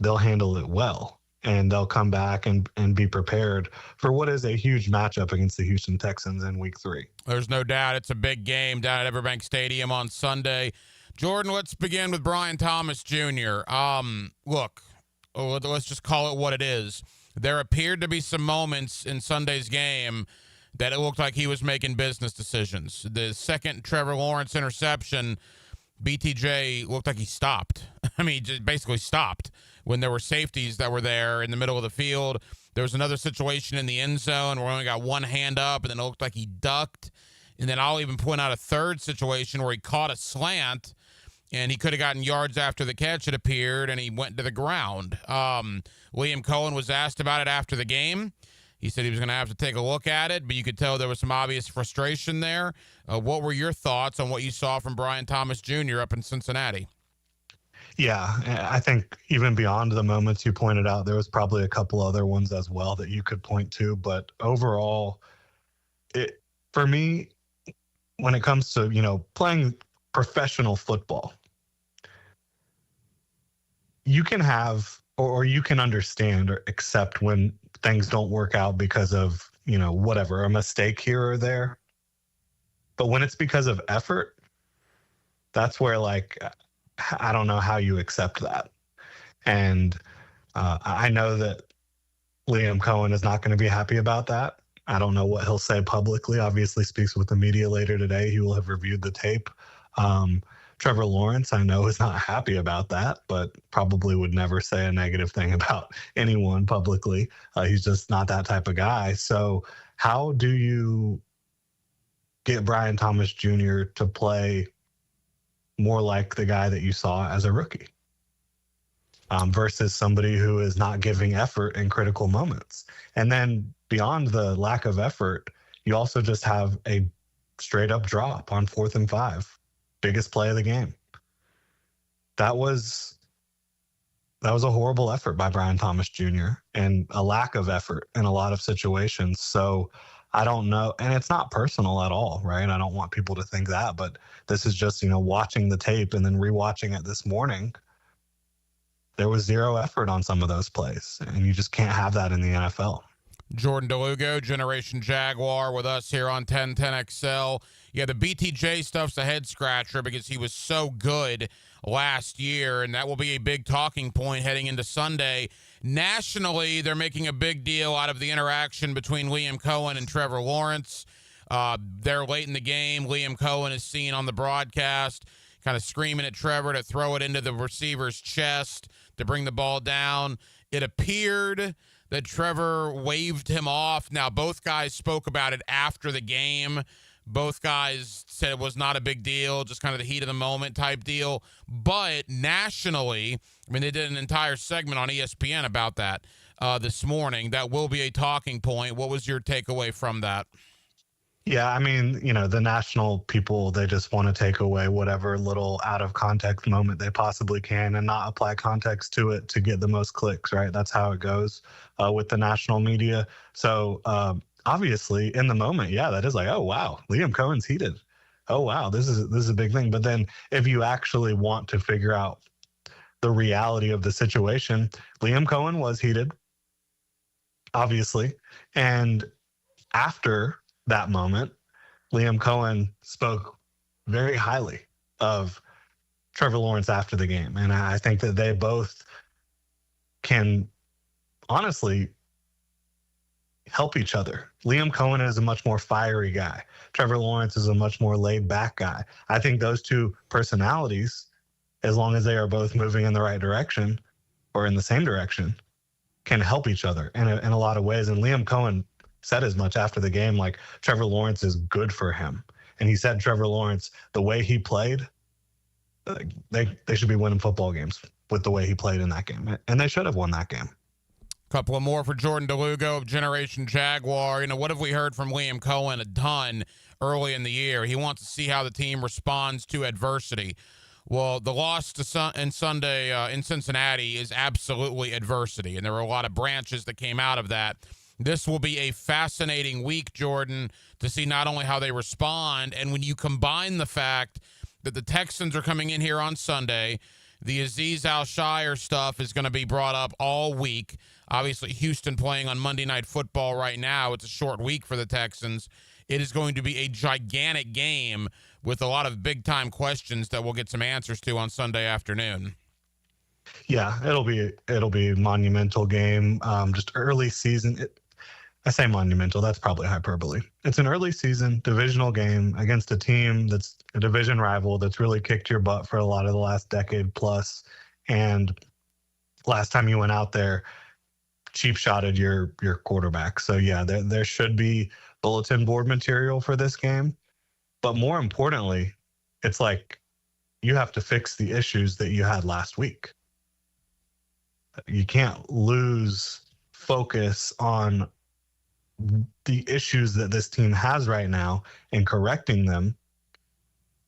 they'll handle it well. and they'll come back and be prepared for what is a huge matchup against the Houston Texans in Week 3. There's no doubt it's a big game down at Everbank Stadium on Sunday. Jordan, let's begin with Brian Thomas Jr. Look, let's just call it what it is. There appeared to be some moments in Sunday's game that it looked like he was making business decisions. The second Trevor Lawrence interception, BTJ looked like he stopped. I mean, he just basically stopped when there were safeties that were there in the middle of the field. There was another situation in the end zone where we only got one hand up, and then it looked like he ducked. And then I'll even point out a third situation where he caught a slant, and he could have gotten yards after the catch, it appeared, and he went to the ground. Liam Cohen was asked about it after the game. He said he was going to have to take a look at it, but you could tell there was some obvious frustration there. What were your thoughts on what you saw from Brian Thomas Jr. up in Cincinnati? Yeah, I think even beyond the moments you pointed out, there was probably a couple other ones as well that you could point to. But overall, for me, when it comes to, playing professional football, you can have or you can understand or accept when things don't work out because of, whatever, a mistake here or there. But when it's because of effort, that's where, I don't know how you accept that. And I know that Liam Cohen is not going to be happy about that. I don't know what he'll say publicly. Obviously speaks with the media later today. He will have reviewed the tape. Trevor Lawrence, I know, is not happy about that, but probably would never say a negative thing about anyone publicly. He's just not that type of guy. So how do you get Brian Thomas Jr. to play more like the guy that you saw as a rookie versus somebody who is not giving effort in critical moments? And then beyond the lack of effort, you also just have a straight up drop on 4th and 5. Biggest play of the game. That was a horrible effort by Brian Thomas Jr. and a lack of effort in a lot of situations. So I don't know. And it's not personal at all, right? I don't want people to think that, but this is just, watching the tape and then rewatching it this morning. There was zero effort on some of those plays, and you just can't have that in the NFL. Jordan DeLugo, Generation Jaguar, with us here on 1010XL. Yeah, the BTJ stuff's a head scratcher because he was so good last year, and that will be a big talking point heading into Sunday. Nationally, they're making a big deal out of the interaction between Liam Cohen and Trevor Lawrence. They're late in the game. Liam Cohen is seen on the broadcast kind of screaming at Trevor to throw it into the receiver's chest to bring the ball down. It appeared that Trevor waved him off. Now, both guys spoke about it after the game. Both guys said it was not a big deal, just kind of the heat of the moment type deal. But nationally, they did an entire segment on ESPN about that this morning. That will be a talking point. What was your takeaway from that? Yeah, the national people, they just want to take away whatever little out of context moment they possibly can and not apply context to it to get the most clicks, right? That's how it goes with the national media. So obviously in the moment, yeah, that is like, oh, wow, Liam Cohen's heated. Oh, wow, this is a big thing. But then if you actually want to figure out the reality of the situation, Liam Cohen was heated, obviously. And after that moment, Liam Cohen spoke very highly of Trevor Lawrence after the game. And I think that they both can honestly help each other. Liam Cohen is a much more fiery guy. Trevor Lawrence is a much more laid back guy. I think those two personalities, as long as they are both moving in the right direction or in the same direction, can help each other in a lot of ways. And Liam Cohen said as much after the game, like Trevor Lawrence is good for him. And he said Trevor Lawrence, the way he played, they should be winning football games with the way he played in that game. And they should have won that game. Couple of more for Jordan DeLugo of Generation Jaguar. What have we heard from Liam Cohen a ton early in the year? He wants to see how the team responds to adversity. Well, the loss to Sunday in Cincinnati is absolutely adversity, and there were a lot of branches that came out of that. This will be a fascinating week, Jordan, to see not only how they respond, and when you combine the fact that the Texans are coming in here on Sunday, the Azeez Al-Shire stuff is going to be brought up all week. Obviously, Houston playing on Monday Night Football right now. It's a short week for the Texans. It is going to be a gigantic game with a lot of big-time questions that we'll get some answers to on Sunday afternoon. Yeah, it'll be a monumental game. Just early season. I say monumental. That's probably hyperbole. It's an early season divisional game against a team that's a division rival that's really kicked your butt for a lot of the last decade plus. And last time you went out there, cheap shotted your quarterback. So yeah, there should be bulletin board material for this game. But more importantly, it's like you have to fix the issues that you had last week. You can't lose focus on the issues that this team has right now and correcting them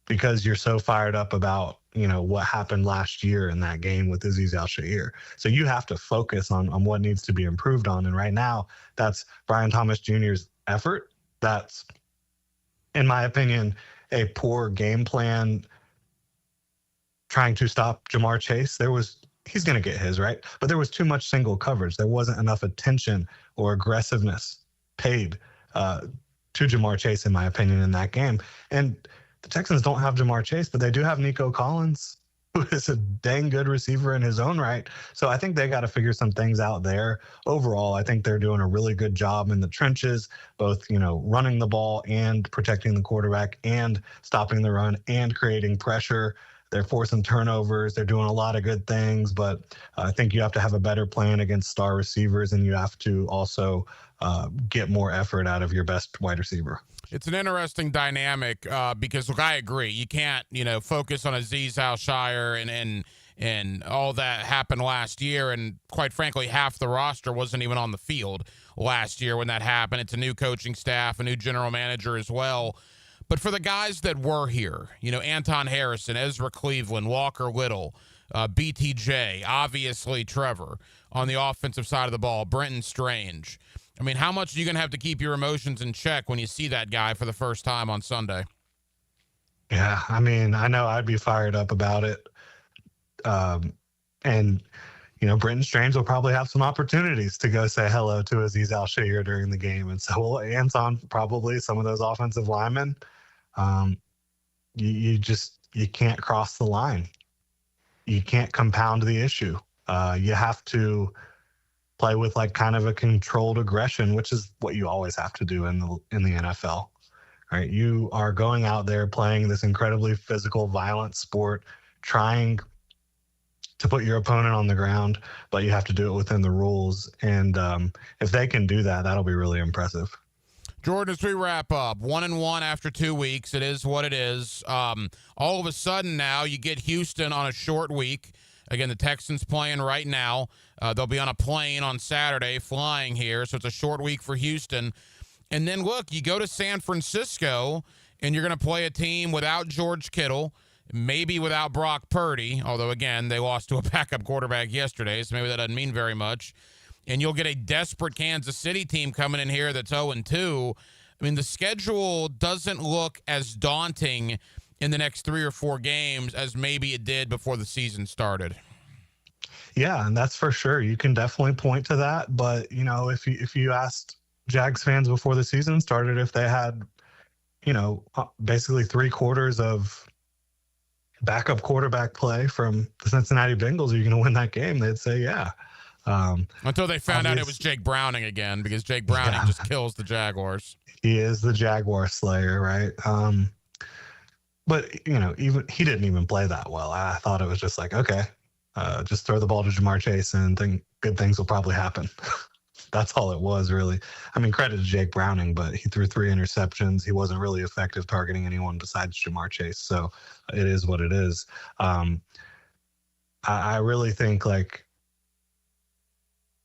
because you're so fired up about, what happened last year in that game with Azeez Al-Shaair. So you have to focus on what needs to be improved on. And right now, that's Brian Thomas Jr.'s effort. That's, in my opinion, a poor game plan trying to stop Jamar Chase. He's going to get his, right? But there was too much single coverage. There wasn't enough attention or aggressiveness paid to Jamar Chase, in my opinion, in that game. And the Texans don't have Jamar Chase, but they do have Nico Collins, who is a dang good receiver in his own right. So I think they got to figure some things out there. Overall, I think they're doing a really good job in the trenches, both, running the ball and protecting the quarterback and stopping the run and creating pressure. They're forcing turnovers. They're doing a lot of good things, but I think you have to have a better plan against star receivers, and you have to also get more effort out of your best wide receiver. It's an interesting dynamic because, look, I agree. You can't, focus on Azeez Al-Shaair and all that happened last year. And quite frankly, half the roster wasn't even on the field last year when that happened. It's a new coaching staff, a new general manager as well. But for the guys that were here, Anton Harrison, Ezra Cleveland, Walker Little, BTJ, obviously Trevor on the offensive side of the ball, Brenton Strange. I mean, how much are you going to have to keep your emotions in check when you see that guy for the first time on Sunday? Yeah, I mean, I know I'd be fired up about it. And, Brenton Strange will probably have some opportunities to go say hello to Azeez Al-Shaair during the game. And so will Anton, probably some of those offensive linemen. You can't cross the line. You can't compound the issue. You have to play with kind of a controlled aggression, which is what you always have to do in the NFL, right? You are going out there playing this incredibly physical, violent sport, trying to put your opponent on the ground, but you have to do it within the rules. And if they can do that, that'll be really impressive. Jordan, as we wrap up, 1-1 after 2 weeks, it is what it is. All of a sudden now you get Houston on a short week. Again, the Texans playing right now. They'll be on a plane on Saturday flying here, so it's a short week for Houston. And then, look, you go to San Francisco, and you're going to play a team without George Kittle, maybe without Brock Purdy, although, again, they lost to a backup quarterback yesterday, so maybe that doesn't mean very much. And you'll get a desperate Kansas City team coming in here that's 0-2. I mean, the schedule doesn't look as daunting in the next 3 or 4 games as maybe it did before the season started. Yeah, and that's for sure. You can definitely point to that. But, if you asked Jags fans before the season started if they had, basically 3 quarters of backup quarterback play from the Cincinnati Bengals, are you going to win that game? They'd say, yeah. Until they found out it was Jake Browning again, because Jake Browning just kills the Jaguars. He is the Jaguar slayer, right? But, even he didn't even play that well. I thought it was just like, okay, just throw the ball to Jamar Chase and think good things will probably happen. That's all it was, really. I mean, credit to Jake Browning, but he threw 3 interceptions. He wasn't really effective targeting anyone besides Jamar Chase. So it is what it is. I really think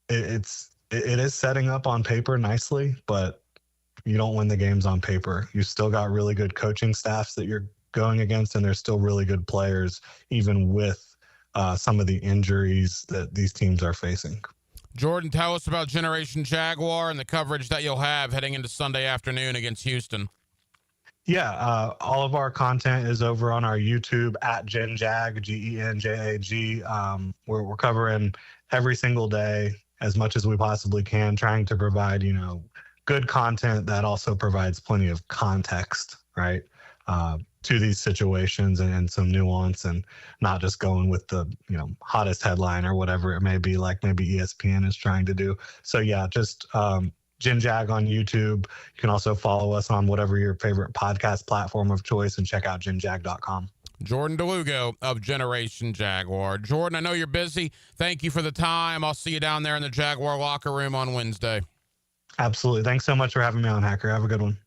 it is setting up on paper nicely, but you don't win the games on paper. You still got really good coaching staffs that you're going against, and there's still really good players, even with some of the injuries that these teams are facing. Jordan, tell us about Generation Jaguar and the coverage that you'll have heading into Sunday afternoon against Houston. Yeah, all of our content is over on our YouTube at GenJag, GenJag. We're covering every single day, as much as we possibly can, trying to provide, good content that also provides plenty of context, right, to these situations and some nuance, and not just going with the, hottest headline or whatever it may be, like maybe ESPN is trying to do. So yeah, just Jim Jag on YouTube. You can also follow us on whatever your favorite podcast platform of choice, and check out jimjag.com. Jordan DeLugo of Generation Jaguar. Jordan, I know you're busy. Thank you for the time. I'll see you down there in the Jaguar locker room on Wednesday. Absolutely. Thanks so much for having me on, Hacker. Have a good one.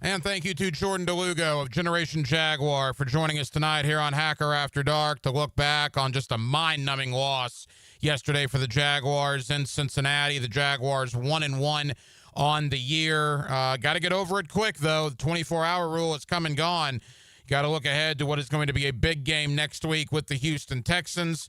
And thank you to Jordan DeLugo of Generation Jaguar for joining us tonight here on Hacker After Dark to look back on just a mind-numbing loss yesterday for the Jaguars in Cincinnati. The Jaguars 1-1 on the year. Got to get over it quick, though. The 24-hour rule has come and gone. Got to look ahead to what is going to be a big game next week with the Houston Texans.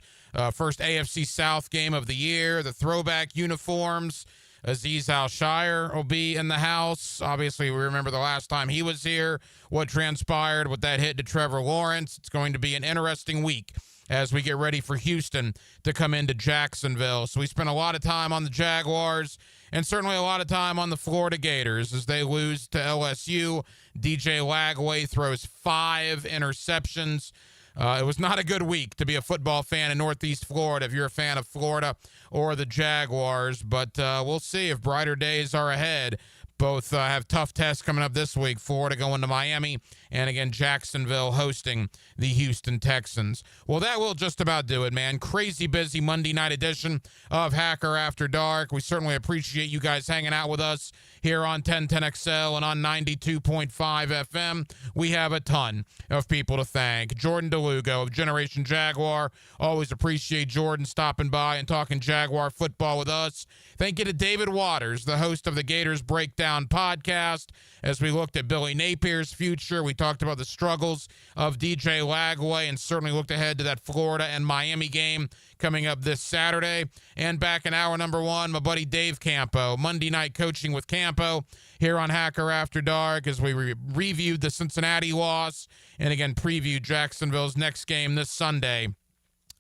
First AFC South game of the year. The throwback uniforms. Azeez Al-Shire will be in the house. Obviously, we remember the last time he was here, what transpired with that hit to Trevor Lawrence. It's going to be an interesting week as we get ready for Houston to come into Jacksonville. So we spent a lot of time on the Jaguars and certainly a lot of time on the Florida Gators as they lose to LSU. DJ Lagway throws 5 interceptions. It was not a good week to be a football fan in Northeast Florida if you're a fan of Florida or the Jaguars, but we'll see if brighter days are ahead. Both have tough tests coming up this week. Florida going to Miami, and again, Jacksonville hosting the Houston Texans. Well, that will just about do it, man. Crazy busy Monday night edition of Hacker After Dark. We certainly appreciate you guys hanging out with us here on 1010XL and on 92.5 FM. We have a ton of people to thank. Jordan DeLugo of Generation Jaguar. Always appreciate Jordan stopping by and talking Jaguar football with us. Thank you to David Waters, the host of the Gators Breakdown podcast. As we looked at Billy Napier's future, we talked about the struggles of DJ Lagway and certainly looked ahead to that Florida and Miami game coming up this Saturday. And back in hour number 1, my buddy Dave Campo, Monday Night Coaching with Campo here on Hacker After Dark as we reviewed the Cincinnati loss and again previewed Jacksonville's next game this Sunday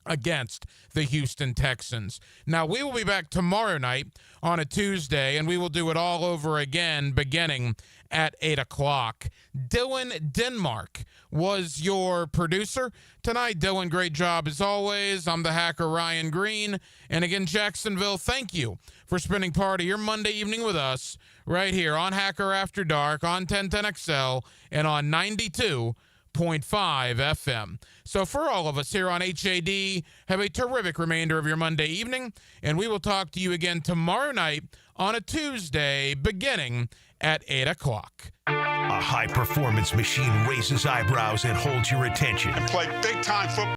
against the Houston Texans. Now, we will be back tomorrow night on a Tuesday, and we will do it all over again beginning at 8 o'clock. Dylan Denmark was your producer tonight. Dylan, great job as always. I'm the hacker, Ryan Green. And again, Jacksonville, thank you for spending part of your Monday evening with us right here on Hacker After Dark, on 1010XL, and on 92.5 FM. So for all of us here on HAD, have a terrific remainder of your Monday evening, and we will talk to you again tomorrow night on a Tuesday beginning at 8 o'clock. A high-performance machine raises eyebrows and holds your attention. I play big-time football.